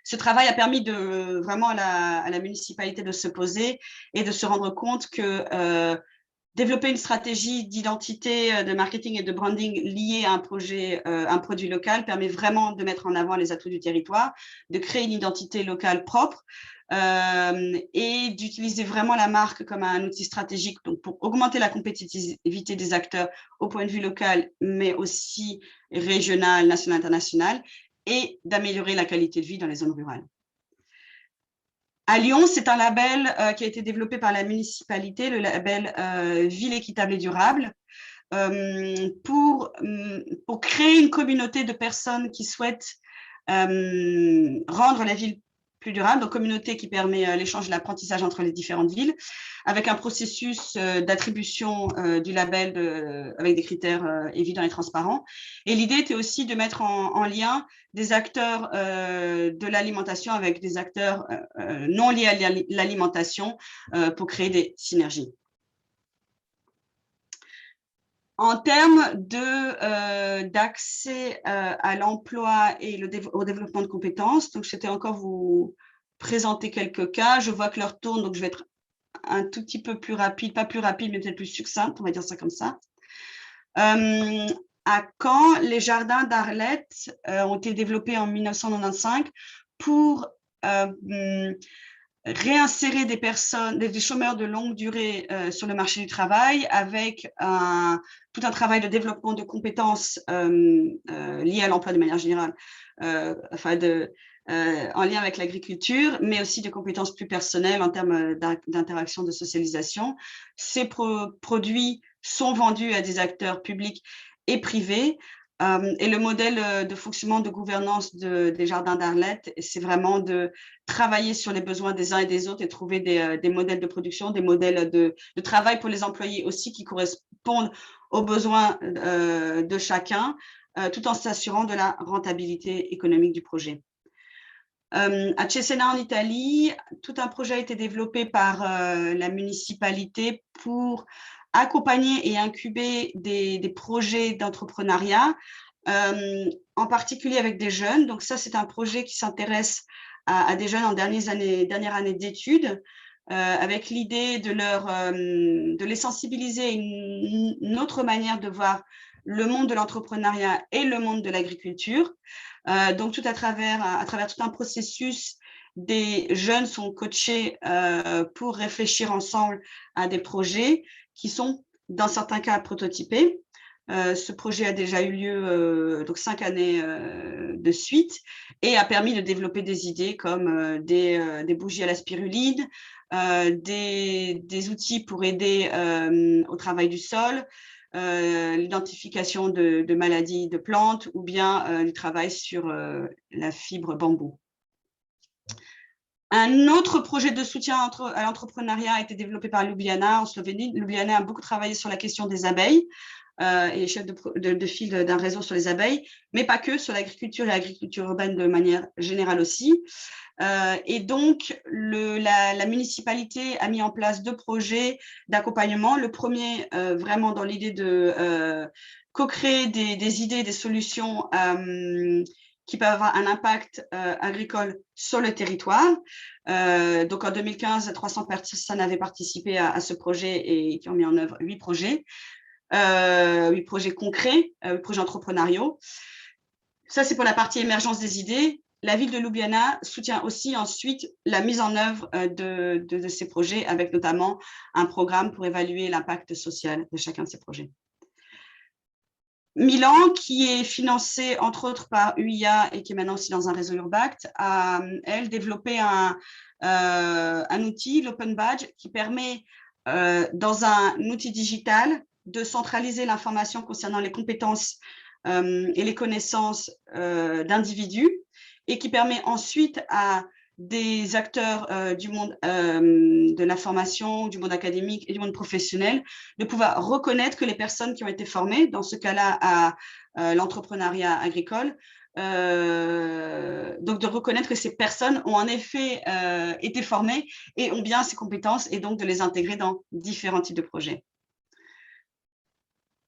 Ce travail a permis vraiment à la municipalité de se poser et de se rendre compte que développer une stratégie d'identité, de marketing et de branding liée à un produit local permet vraiment de mettre en avant les atouts du territoire, de créer une identité locale propre et d'utiliser vraiment la marque comme un outil stratégique donc pour augmenter la compétitivité des acteurs au point de vue local, mais aussi régional, national, international, et d'améliorer la qualité de vie dans les zones rurales. À Lyon, c'est un label qui a été développé par la municipalité, le label Ville équitable et durable, pour créer une communauté de personnes qui souhaitent rendre la ville plus durable, donc communauté qui permet l'échange et l'apprentissage entre les différentes villes, avec un processus d'attribution du label avec des critères évidents et transparents. Et l'idée était aussi de mettre en lien des acteurs de l'alimentation avec des acteurs non liés à l'alimentation pour créer des synergies. En termes d'accès à l'emploi et au développement de compétences, donc je vais encore vous présenter quelques cas. Je vois que l'heure tourne, donc je vais être un tout petit peu plus rapide, pas plus rapide, mais peut-être plus succincte, on va dire ça comme ça. À Caen, les jardins d'Arlette ont été développés en 1995 pour réinsérer des personnes, des chômeurs de longue durée sur le marché du travail avec tout un travail de développement de compétences liées à l'emploi de manière générale, en lien avec l'agriculture, mais aussi des compétences plus personnelles en termes d'interaction, de socialisation. Ces produits sont vendus à des acteurs publics et privés. Et le modèle de fonctionnement de gouvernance des jardins d'Arlette, c'est vraiment de travailler sur les besoins des uns et des autres et trouver des modèles de production, des modèles de travail pour les employés aussi qui correspondent aux besoins de chacun, tout en s'assurant de la rentabilité économique du projet. À Cesena en Italie, tout un projet a été développé par la municipalité pour accompagner et incuber des projets d'entrepreneuriat, en particulier avec des jeunes. Donc ça, c'est un projet qui s'intéresse à des jeunes en dernière année d'études, avec l'idée de les sensibiliser à une autre manière de voir le monde de l'entrepreneuriat et le monde de l'agriculture. Donc, à travers tout un processus, des jeunes sont coachés pour réfléchir ensemble à des projets qui sont, dans certains cas, prototypés. Ce projet a déjà eu lieu donc 5 années de suite et a permis de développer des idées comme des bougies à la spiruline, des outils pour aider au travail du sol, l'identification de maladies de plantes ou bien du travail sur la fibre bambou. Un autre projet de soutien à l'entrepreneuriat a été développé par Ljubljana en Slovénie. Ljubljana a beaucoup travaillé sur la question des abeilles et chef de file d'un réseau sur les abeilles, mais pas que, sur l'agriculture et l'agriculture urbaine de manière générale aussi. Et donc, la municipalité a mis en place 2 projets d'accompagnement. Le premier, vraiment dans l'idée de co-créer des idées, des solutions qui peuvent avoir un impact agricole sur le territoire. Donc, en 2015, 300 personnes avaient participé à ce projet et qui ont mis en œuvre 8 projets. 8 projets concrets, 8 projets entrepreneuriaux. Ça, c'est pour la partie émergence des idées. La ville de Ljubljana soutient aussi ensuite la mise en œuvre de ces projets, avec notamment un programme pour évaluer l'impact social de chacun de ces projets. Milan, qui est financé entre autres par UIA et qui est maintenant aussi dans un réseau Urbact, a, elle, développé un outil, l'Open Badge, qui permet, dans un outil digital, de centraliser l'information concernant les compétences et les connaissances d'individus et qui permet ensuite à des acteurs du monde de l'information, du monde académique et du monde professionnel, de pouvoir reconnaître que les personnes qui ont été formées, dans ce cas-là à l'entrepreneuriat agricole, donc de reconnaître que ces personnes ont en effet été formées et ont bien ces compétences et donc de les intégrer dans différents types de projets.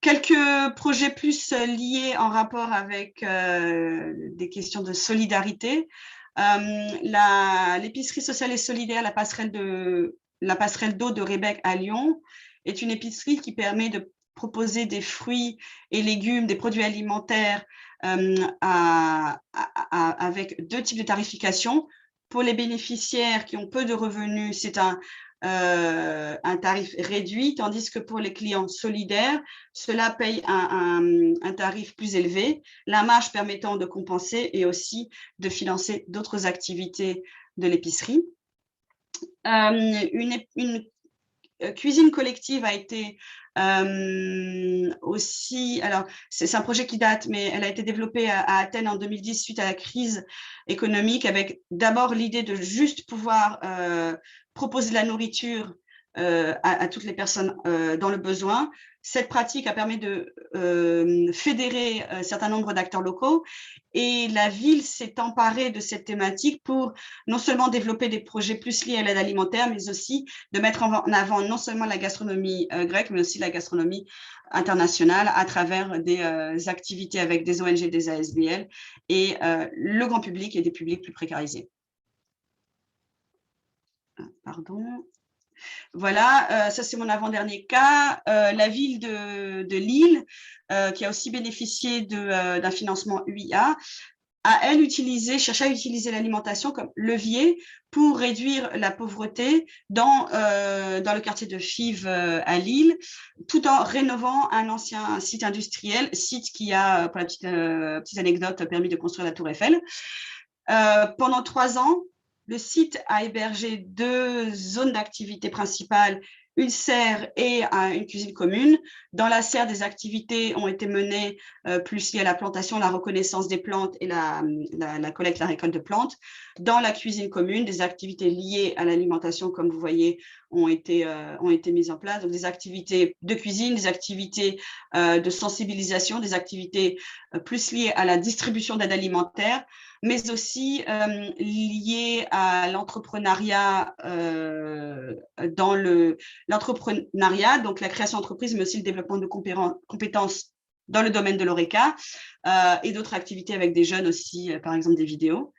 Quelques projets plus liés en rapport avec des questions de solidarité. L'épicerie sociale et solidaire, la passerelle d'eau de Rébec à Lyon, est une épicerie qui permet de proposer des fruits et légumes, des produits alimentaires avec 2 types de tarification. Pour les bénéficiaires qui ont peu de revenus, c'est un tarif réduit, tandis que pour les clients solidaires, cela paye un tarif plus élevé, la marge permettant de compenser et aussi de financer d'autres activités de l'épicerie. Une cuisine collective a été aussi, alors c'est un projet qui date, mais elle a été développée à Athènes en 2010 suite à la crise économique, avec d'abord l'idée de juste pouvoir proposer de la nourriture à toutes les personnes dans le besoin. Cette pratique a permis de fédérer un certain nombre d'acteurs locaux et la ville s'est emparée de cette thématique pour non seulement développer des projets plus liés à l'aide alimentaire, mais aussi de mettre en avant non seulement la gastronomie grecque, mais aussi la gastronomie internationale à travers des activités avec des ONG, des ASBL et le grand public et des publics plus précarisés. Pardon. Voilà, ça c'est mon avant-dernier cas. La ville de Lille, qui a aussi bénéficié d'un financement UIA, a elle cherché à utiliser l'alimentation comme levier pour réduire la pauvreté dans le quartier de Fives à Lille, tout en rénovant un ancien site industriel, site qui a, pour la petite anecdote, permis de construire la Tour Eiffel. Pendant 3 ans, le site a hébergé 2 zones d'activité principales, une serre et une cuisine commune. Dans la serre, des activités ont été menées plus liées à la plantation, la reconnaissance des plantes et la collecte, la récolte de plantes. Dans la cuisine commune, des activités liées à l'alimentation, comme vous voyez, ont été mises en place. Donc, des activités de cuisine, des activités de sensibilisation, des activités plus liées à la distribution d'aide alimentaire, mais aussi liées à l'entrepreneuriat dans l'entrepreneuriat, donc la création d'entreprise, mais aussi le développement de compétences dans le domaine de l'ORECA et d'autres activités avec des jeunes aussi, par exemple des vidéos.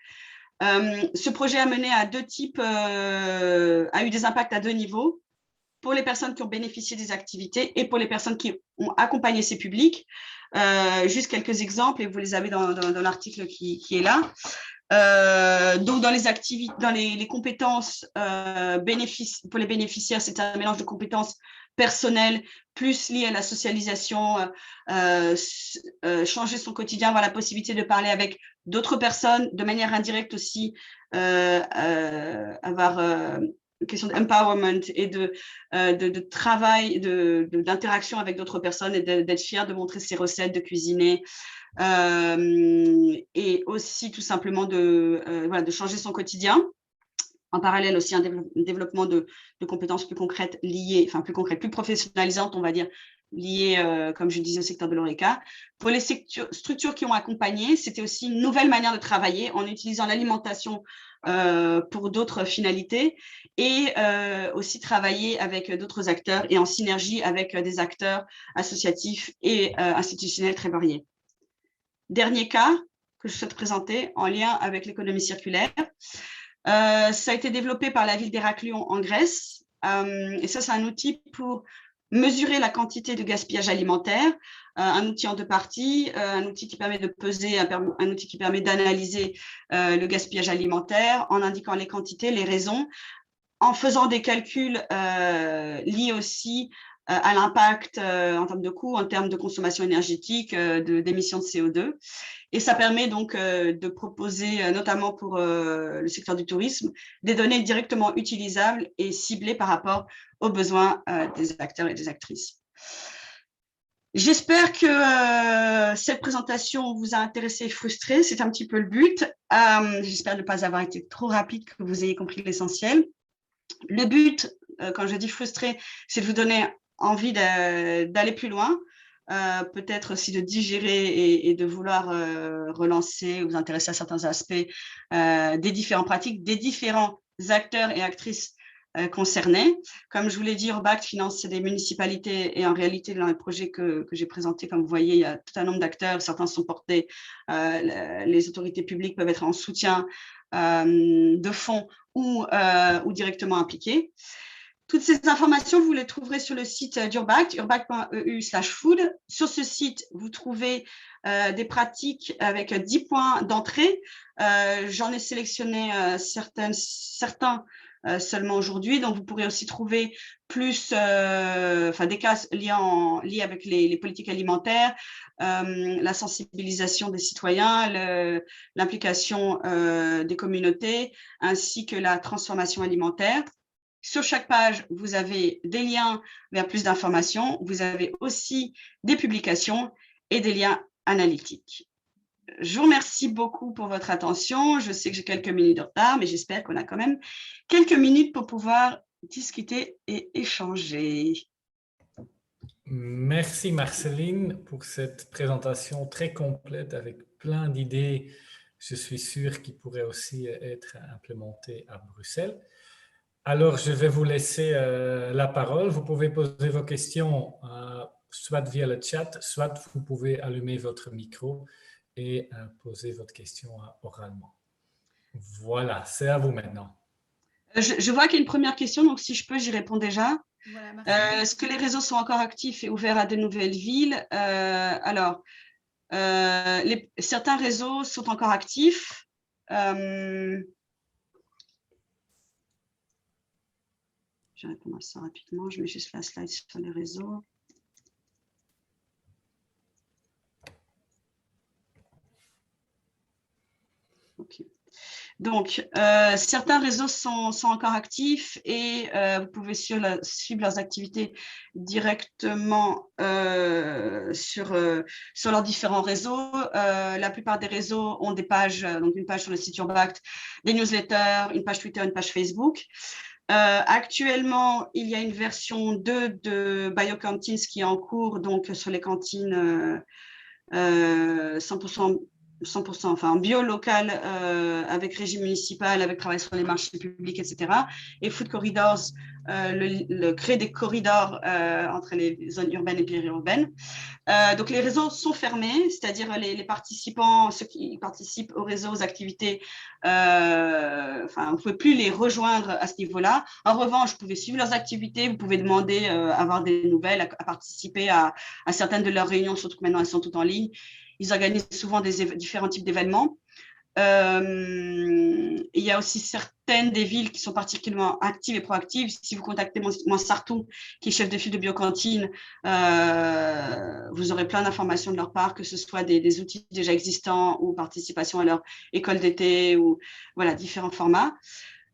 Ce projet a mené à 2 types, a eu des impacts à 2 niveaux, pour les personnes qui ont bénéficié des activités et pour les personnes qui ont accompagné ces publics. Juste quelques exemples, et vous les avez dans l'article qui est là. Donc, dans les activités, dans les compétences pour les bénéficiaires, c'est un mélange de compétences personnelles plus lié à la socialisation, changer son quotidien, avoir la possibilité de parler avec d'autres personnes, de manière indirecte aussi, avoir une question d'empowerment et de travail, d'interaction avec d'autres personnes et d'être fier de montrer ses recettes, de cuisiner. Et aussi tout simplement voilà, de changer son quotidien. En parallèle aussi un développement de compétences plus concrètes liées, enfin plus concrètes, plus professionnalisantes, on va dire, liées, comme je disais, au secteur de l'ORECA. Pour les structures qui ont accompagné, c'était aussi une nouvelle manière de travailler en utilisant l'alimentation pour d'autres finalités et aussi travailler avec d'autres acteurs et en synergie avec des acteurs associatifs et institutionnels très variés. Dernier cas que je souhaite présenter en lien avec l'économie circulaire. Ça a été développé par la ville d'Héraklion en Grèce. Et ça, c'est un outil pour mesurer la quantité de gaspillage alimentaire, un outil en deux parties, un outil qui permet de peser, un outil qui permet d'analyser le gaspillage alimentaire en indiquant les quantités, les raisons, en faisant des calculs liés aussi à l'impact en termes de coûts, en termes de consommation énergétique, d'émissions de CO2. Et ça permet donc de proposer, notamment pour le secteur du tourisme, des données directement utilisables et ciblées par rapport aux besoins des acteurs et des actrices. J'espère que cette présentation vous a intéressé et frustré. C'est un petit peu le but. J'espère ne pas avoir été trop rapide, que vous ayez compris l'essentiel. Le but, quand je dis frustré, c'est de vous donner envie d'aller plus loin, peut-être aussi de digérer et de vouloir relancer ou vous intéresser à certains aspects des différentes pratiques, des différents acteurs et actrices concernés. Comme je vous l'ai dit, Urbact finance des municipalités et en réalité, dans les projets que j'ai présentés, comme vous voyez, il y a tout un nombre d'acteurs, certains sont portés, les autorités publiques peuvent être en soutien de fonds ou directement impliqués. Toutes ces informations, vous les trouverez sur le site d'Urbact, urbact.eu/food. Sur ce site, vous trouvez des pratiques avec 10 points d'entrée. J'en ai sélectionné certains seulement aujourd'hui. Donc, vous pourrez aussi trouver plus des cas liés avec les politiques alimentaires, la sensibilisation des citoyens, l'implication des communautés, ainsi que la transformation alimentaire. Sur chaque page, vous avez des liens vers plus d'informations. Vous avez aussi des publications et des liens analytiques. Je vous remercie beaucoup pour votre attention. Je sais que j'ai quelques minutes de retard, mais j'espère qu'on a quand même quelques minutes pour pouvoir discuter et échanger. Merci Marceline pour cette présentation très complète avec plein d'idées, je suis sûr, qui pourraient aussi être implémentées à Bruxelles. Alors, je vais vous laisser la parole. Vous pouvez poser vos questions soit via le chat, soit vous pouvez allumer votre micro et poser votre question oralement. Voilà, c'est à vous maintenant. Je vois qu'il y a une première question, donc si je peux, j'y réponds déjà. Voilà, est-ce que les réseaux sont encore actifs et ouverts à de nouvelles villes? Alors, certains réseaux sont encore actifs. Je vais répondre à ça rapidement. Je mets juste la slide sur les réseaux. OK. Donc, certains réseaux sont encore actifs et vous pouvez suivre leurs activités directement sur leurs différents réseaux. La plupart des réseaux ont des pages, donc une page sur le site Urbact, des newsletters, une page Twitter, une page Facebook. Actuellement, il y a une version 2 de BioCantines qui est en cours, donc sur les cantines 100%, enfin bio local, avec régime municipal, avec travail sur les marchés publics, etc. Et Food Corridors, créer des corridors entre les zones urbaines et périurbaines. Donc, les réseaux sont fermés, c'est-à-dire les participants, ceux qui participent au réseau, aux activités, vous ne pouvez plus les rejoindre à ce niveau-là. En revanche, vous pouvez suivre leurs activités, vous pouvez demander à avoir des nouvelles, à participer à certaines de leurs réunions, surtout que maintenant elles sont toutes en ligne. Ils organisent souvent différents types d'événements. Il y a aussi certaines des villes qui sont particulièrement actives et proactives. Si vous contactez Montsartou, qui est chef de file de Biocantine, vous aurez plein d'informations de leur part, que ce soit des outils déjà existants ou participation à leur école d'été ou voilà, différents formats.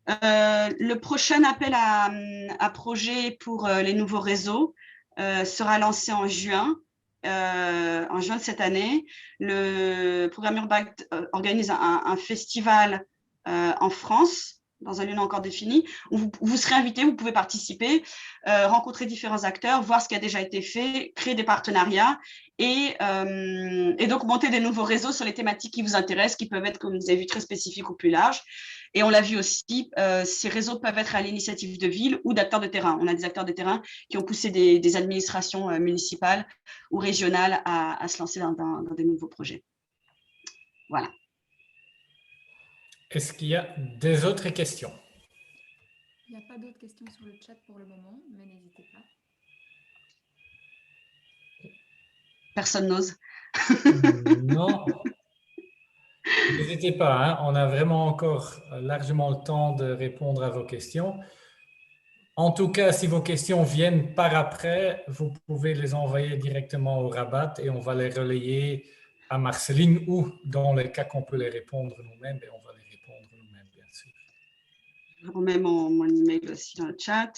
Le prochain appel à projet pour les nouveaux réseaux sera lancé en juin de cette année. Le programme Urbact organise un festival en France, dans un lieu non encore défini, où vous serez invité, vous pouvez participer, rencontrer différents acteurs, voir ce qui a déjà été fait, créer des partenariats et donc monter des nouveaux réseaux sur les thématiques qui vous intéressent, qui peuvent être, comme vous avez vu, très spécifiques ou plus larges. Et on l'a vu aussi, ces réseaux peuvent être à l'initiative de villes ou d'acteurs de terrain. On a des acteurs de terrain qui ont poussé des administrations municipales ou régionales à se lancer dans des nouveaux projets. Voilà. Est-ce qu'il y a des autres questions? Il n'y a pas d'autres questions sur le chat pour le moment, mais n'hésitez pas. Personne n'ose. Non. N'hésitez pas, hein, on a vraiment encore largement le temps de répondre à vos questions. En tout cas, si vos questions viennent par après, vous pouvez les envoyer directement au Rabat et on va les relayer à Marceline ou, dans le cas qu'on peut les répondre nous-mêmes, on va les répondre nous-mêmes, bien sûr. Je remets mon email aussi dans le chat.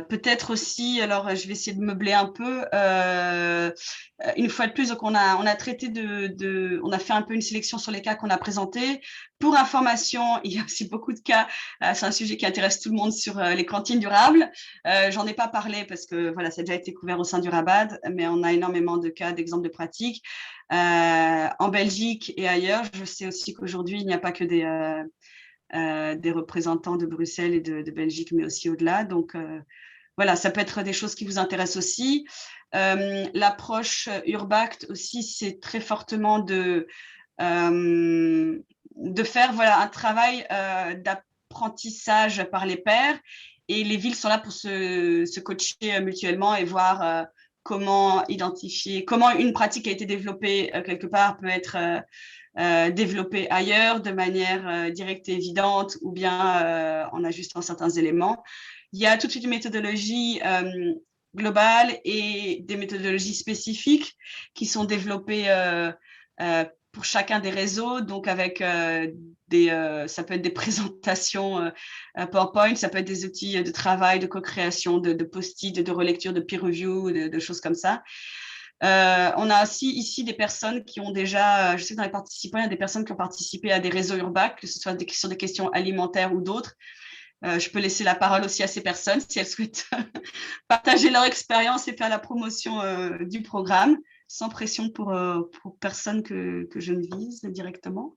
Peut-être aussi, alors je vais essayer de meubler un peu. Une fois de plus, donc on a traité on a fait un peu une sélection sur les cas qu'on a présentés. Pour information, il y a aussi beaucoup de cas. C'est un sujet qui intéresse tout le monde sur les cantines durables. J'en ai pas parlé parce que voilà, ça a déjà été couvert au sein du Rabat, mais on a énormément de cas, d'exemples de pratiques. En Belgique et ailleurs, je sais aussi qu'aujourd'hui, il n'y a pas que des représentants de Bruxelles et de Belgique, mais aussi au-delà. Donc, voilà, ça peut être des choses qui vous intéressent aussi. L'approche Urbact aussi, c'est très fortement de faire voilà, un travail d'apprentissage par les pairs. Et les villes sont là pour se coacher mutuellement et voir comment identifier, comment une pratique qui a été développée quelque part peut être développée ailleurs de manière directe et évidente ou bien en ajustant certains éléments. Il y a toute une méthodologie globale et des méthodologies spécifiques qui sont développées pour chacun des réseaux, donc avec ça peut être des présentations PowerPoint, ça peut être des outils de travail, de co-création, de post-it, de relecture, de peer review, de choses comme ça. On a aussi ici des personnes qui ont déjà, je sais que dans les participants, il y a des personnes qui ont participé à des réseaux Urbact, que ce soit sur des questions alimentaires ou d'autres. Je peux laisser la parole aussi à ces personnes si elles souhaitent partager leur expérience et faire la promotion du programme, sans pression pour personne que je ne vise directement.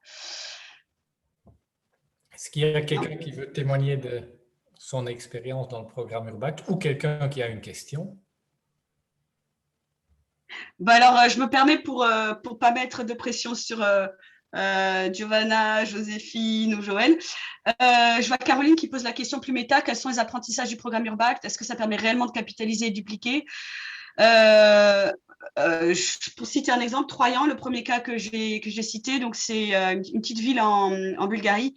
Est-ce qu'il y a quelqu'un qui veut témoigner de son expérience dans le programme Urbact ou quelqu'un qui a une question? Bah alors, je me permets pour pas mettre de pression sur Giovanna, Joséphine ou Joël. Je vois Caroline qui pose la question plus méta. Quels sont les apprentissages du programme Urbact? Est-ce que ça permet réellement de capitaliser et dupliquer? Pour citer un exemple, Troyan, le premier cas que j'ai cité, donc c'est une petite ville en Bulgarie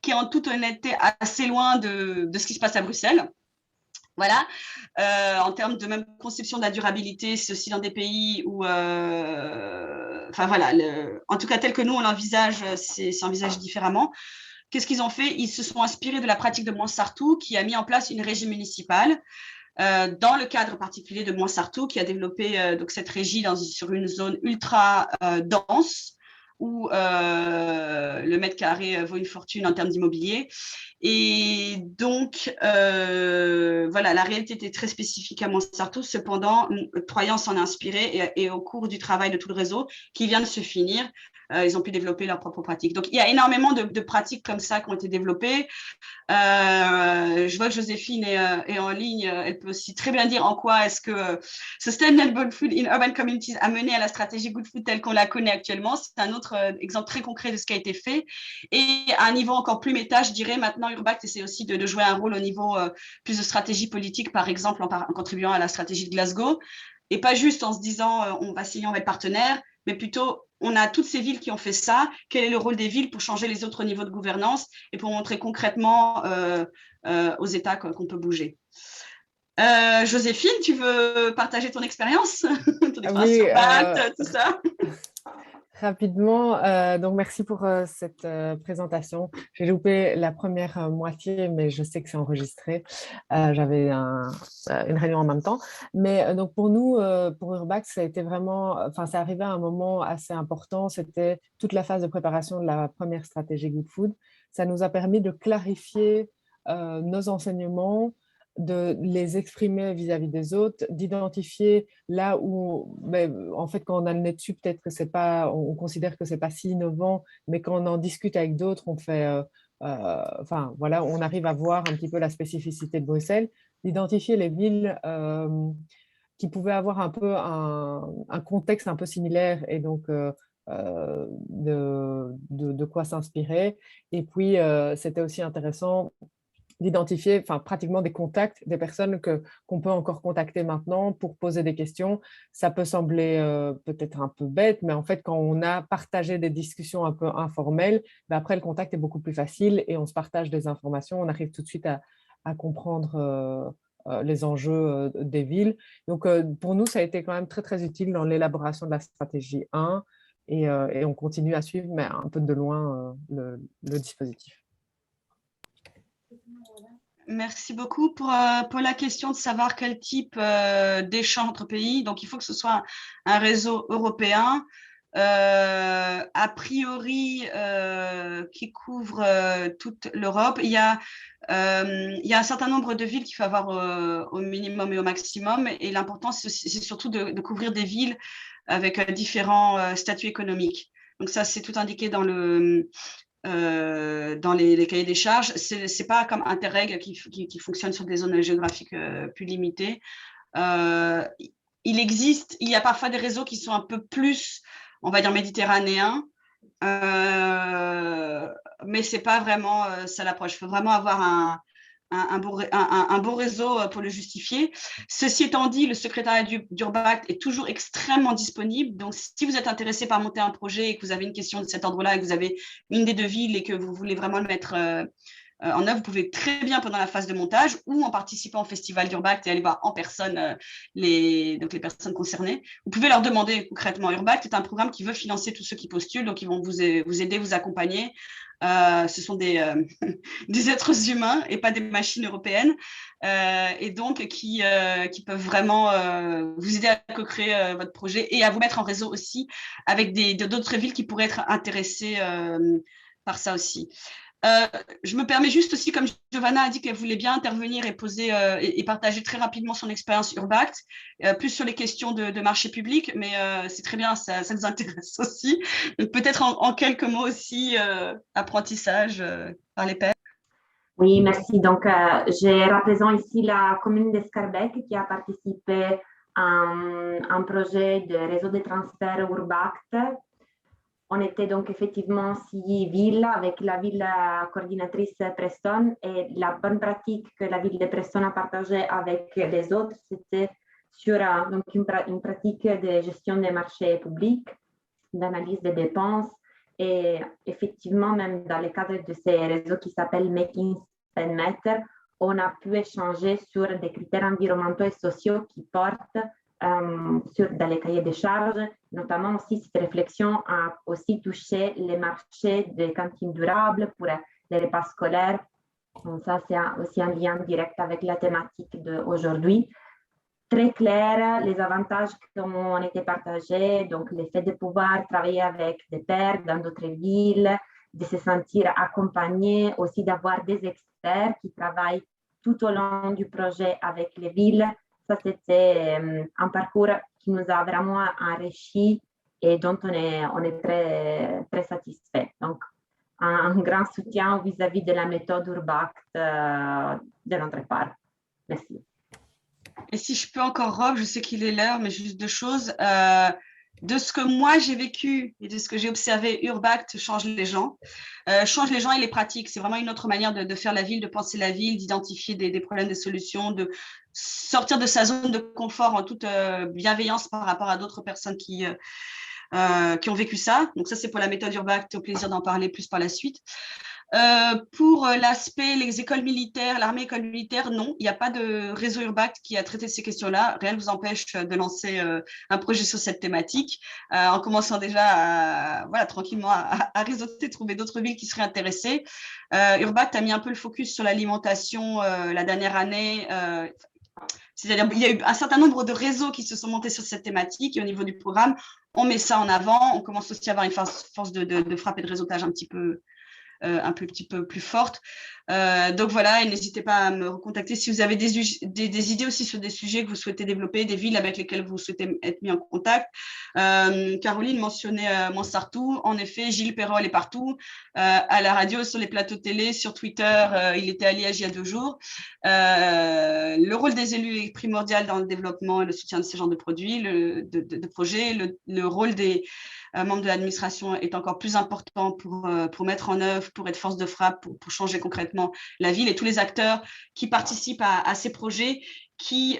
qui est en toute honnêteté assez loin de ce qui se passe à Bruxelles. Voilà, en termes de même conception de la durabilité, c'est aussi dans des pays où, enfin voilà, en tout cas tel que nous on l'envisage, c'est envisagé différemment. Qu'est-ce qu'ils ont fait? Ils se sont inspirés de la pratique de Montsartou qui a mis en place une régie municipale dans le cadre particulier de Montsartou qui a développé donc cette régie sur une zone ultra dense où le mètre carré vaut une fortune en termes d'immobilier. Et donc, voilà, la réalité était très spécifique à Montsartou. Cependant, Troyan s'en a inspiré et au cours du travail de tout le réseau qui vient de se finir, ils ont pu développer leurs propres pratiques. Donc, il y a énormément de pratiques comme ça qui ont été développées. Je vois que Joséphine est en ligne. Elle peut aussi très bien dire en quoi est-ce que Sustainable Food in Urban Communities a mené à la stratégie Good Food telle qu'on la connaît actuellement. C'est un autre d'autres exemples très concrets de ce qui a été fait. Et à un niveau encore plus méta, je dirais maintenant, Urbact essaie aussi de jouer un rôle au niveau plus de stratégie politique, par exemple, en contribuant à la stratégie de Glasgow. Et pas juste en se disant, on va signer, on va être partenaire, mais plutôt, on a toutes ces villes qui ont fait ça. Quel est le rôle des villes pour changer les autres niveaux de gouvernance et pour montrer concrètement aux États qu'on peut bouger. Joséphine, tu veux partager ton expérience, ton expérience Oui, sur BACT, tout ça? Rapidement, donc merci pour cette présentation. J'ai loupé la première moitié, mais je sais que c'est enregistré. J'avais une réunion en même temps. Mais donc pour nous, pour Urbact, ça a été vraiment, enfin, c'est arrivé à un moment assez important. C'était toute la phase de préparation de la première stratégie Good Food. Ça nous a permis de clarifier nos enseignements, de les exprimer vis-à-vis des autres, d'identifier là où, en fait, quand on a le nez dessus, peut-être que c'est pas, on considère que c'est pas si innovant, mais quand on en discute avec d'autres, on fait, enfin, voilà, on arrive à voir un petit peu la spécificité de Bruxelles, d'identifier les villes qui pouvaient avoir un peu un contexte un peu similaire et donc de quoi s'inspirer. Et puis, c'était aussi intéressant d'identifier pratiquement des contacts, des personnes qu'on peut encore contacter maintenant pour poser des questions. Ça peut sembler peut-être un peu bête, mais en fait, quand on a partagé des discussions un peu informelles, après, le contact est beaucoup plus facile et on se partage des informations. On arrive tout de suite à comprendre les enjeux des villes. Donc, pour nous, ça a été quand même très, très utile dans l'élaboration de la stratégie 1 et on continue à suivre, mais un peu de loin, le dispositif. Merci beaucoup pour la question de savoir quel type d'échange entre pays. Donc, il faut que ce soit un réseau européen, a priori qui couvre toute l'Europe. Il y a un certain nombre de villes qu'il faut avoir au minimum et au maximum. Et l'important, c'est surtout de couvrir des villes avec différents statuts économiques. Donc, ça, c'est tout indiqué dans les cahiers des charges. C'est pas comme Interreg qui fonctionne sur des zones géographiques plus limitées. Il y a parfois des réseaux qui sont un peu plus, on va dire, méditerranéens, mais c'est pas vraiment ça l'approche. Il faut vraiment avoir un beau réseau pour le justifier. Ceci étant dit, le secrétariat d'Urbact est toujours extrêmement disponible. Donc, si vous êtes intéressé par monter un projet et que vous avez une question de cet ordre-là et que vous avez une idée de ville et que vous voulez vraiment le mettre en œuvre, vous pouvez très bien pendant la phase de montage ou en participant au festival d'Urbact et aller voir en personne les personnes concernées. Vous pouvez leur demander concrètement. Urbact est un programme qui veut financer tous ceux qui postulent, donc ils vont vous aider, vous accompagner. Ce sont des êtres humains et pas des machines européennes, et donc qui peuvent vraiment vous aider à co-créer votre projet et à vous mettre en réseau aussi avec d'autres villes qui pourraient être intéressées par ça aussi. Je me permets juste aussi, comme Giovanna a dit qu'elle voulait bien intervenir et poser et partager très rapidement son expérience Urbact, plus sur les questions de marché public, mais c'est très bien, ça nous intéresse aussi. Donc peut-être en quelques mots aussi, apprentissage par les pairs. Oui, merci. Donc, je représente ici la commune d'Escarbec qui a participé à un projet de réseau de transfert Urbact. On était donc effectivement 6 villes avec la ville coordinatrice Preston et la bonne pratique que la ville de Preston a partagée avec les autres, c'était sur donc une pratique de gestion des marchés publics, d'analyse des dépenses et effectivement même dans le cadre de ces réseaux qui s'appellent Making Spend Matter, on a pu échanger sur des critères environnementaux et sociaux qui portent dans les cahiers des charges, notamment aussi cette réflexion a aussi touché les marchés des cantines durables pour les repas scolaires. Donc ça, c'est aussi un lien direct avec la thématique d'aujourd'hui. Très clair, les avantages qui ont été partagés, donc le fait de pouvoir travailler avec des pairs dans d'autres villes, de se sentir accompagné, aussi d'avoir des experts qui travaillent tout au long du projet avec les villes. Ça, c'était un parcours qui nous a vraiment enrichi et dont on est très, très satisfait. Donc, un grand soutien vis-à-vis de la méthode Urbact de notre part. Merci. Et si je peux encore, Rob, je sais qu'il est l'heure, mais juste 2 choses. de ce que moi j'ai vécu et de ce que j'ai observé, Urbact change les gens. Change les gens et les pratiques. C'est vraiment une autre manière de faire la ville, de penser la ville, d'identifier des problèmes, des solutions, de sortir de sa zone de confort en toute bienveillance par rapport à d'autres personnes qui ont vécu ça. Donc ça, c'est pour la méthode Urbact. Au plaisir d'en parler plus par la suite. Pour l'aspect, les écoles militaires, l'armée école militaire, non, il n'y a pas de réseau Urbact qui a traité ces questions-là. Rien ne vous empêche de lancer un projet sur cette thématique, en commençant déjà tranquillement à réseauter, trouver d'autres villes qui seraient intéressées. Urbact a mis un peu le focus sur l'alimentation la dernière année. C'est-à-dire qu'il y a eu un certain nombre de réseaux qui se sont montés sur cette thématique et au niveau du programme, on met ça en avant. On commence aussi à avoir une force de frappe et de réseautage un petit peu plus forte. Donc voilà, et n'hésitez pas à me recontacter si vous avez des idées aussi sur des sujets que vous souhaitez développer, des villes avec lesquelles vous souhaitez être mis en contact. Caroline mentionnait Montsartou. En effet, Gilles Perrol est partout, à la radio, sur les plateaux télé, sur Twitter. Il était à Liège il y a 2 jours. Le rôle des élus est primordial dans le développement et le soutien de ce genre de produits, de projets. Le rôle des membres de l'administration est encore plus important pour mettre en œuvre, pour être force de frappe, pour changer concrètement la ville, et tous les acteurs qui participent à ces projets qui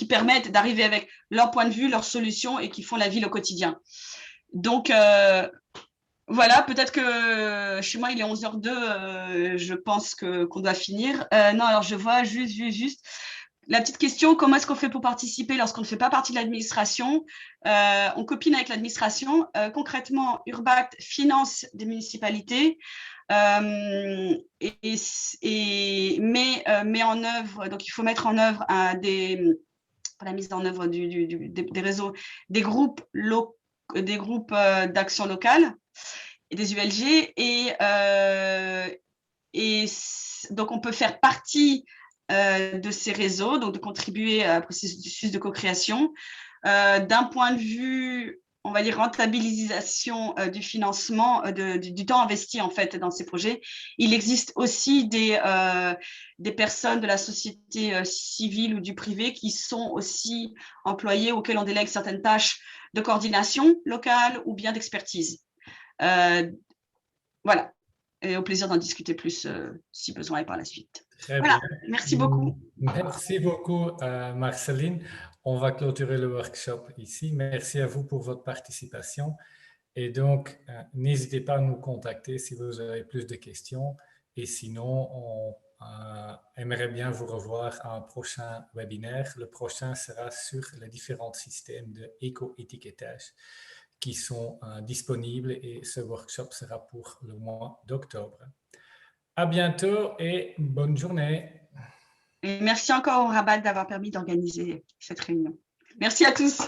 permettent d'arriver avec leur point de vue, leurs solutions et qui font la ville au quotidien. Donc, voilà, peut-être que chez moi, il est 11h02, je pense qu'on doit finir. Non, alors je vois juste la petite question, comment est-ce qu'on fait pour participer lorsqu'on ne fait pas partie de l'administration? On copine avec l'administration. Concrètement, Urbact finance des municipalités met en œuvre, donc il faut mettre en œuvre pour la mise en œuvre des réseaux, des groupes d'action locale et des ULG. Et donc, on peut faire partie de ces réseaux, donc de contribuer à un processus de co-création. D'un point de vue, on va dire, rentabilisation du financement, du temps investi en fait dans ces projets, il existe aussi des personnes de la société civile ou du privé qui sont aussi employées, auxquelles on délègue certaines tâches de coordination locale ou bien d'expertise. Voilà. Et au plaisir d'en discuter plus si besoin et par la suite. Très voilà, bien. Merci beaucoup. Merci beaucoup, Marceline. On va clôturer le workshop ici. Merci à vous pour votre participation. Et donc, n'hésitez pas à nous contacter si vous avez plus de questions. Et sinon, on aimerait bien vous revoir à un prochain webinaire. Le prochain sera sur les différents systèmes d'éco-étiquetage qui sont disponibles, et ce workshop sera pour le mois d'octobre. À bientôt et bonne journée. Et merci encore au Rabat d'avoir permis d'organiser cette réunion. Merci à tous.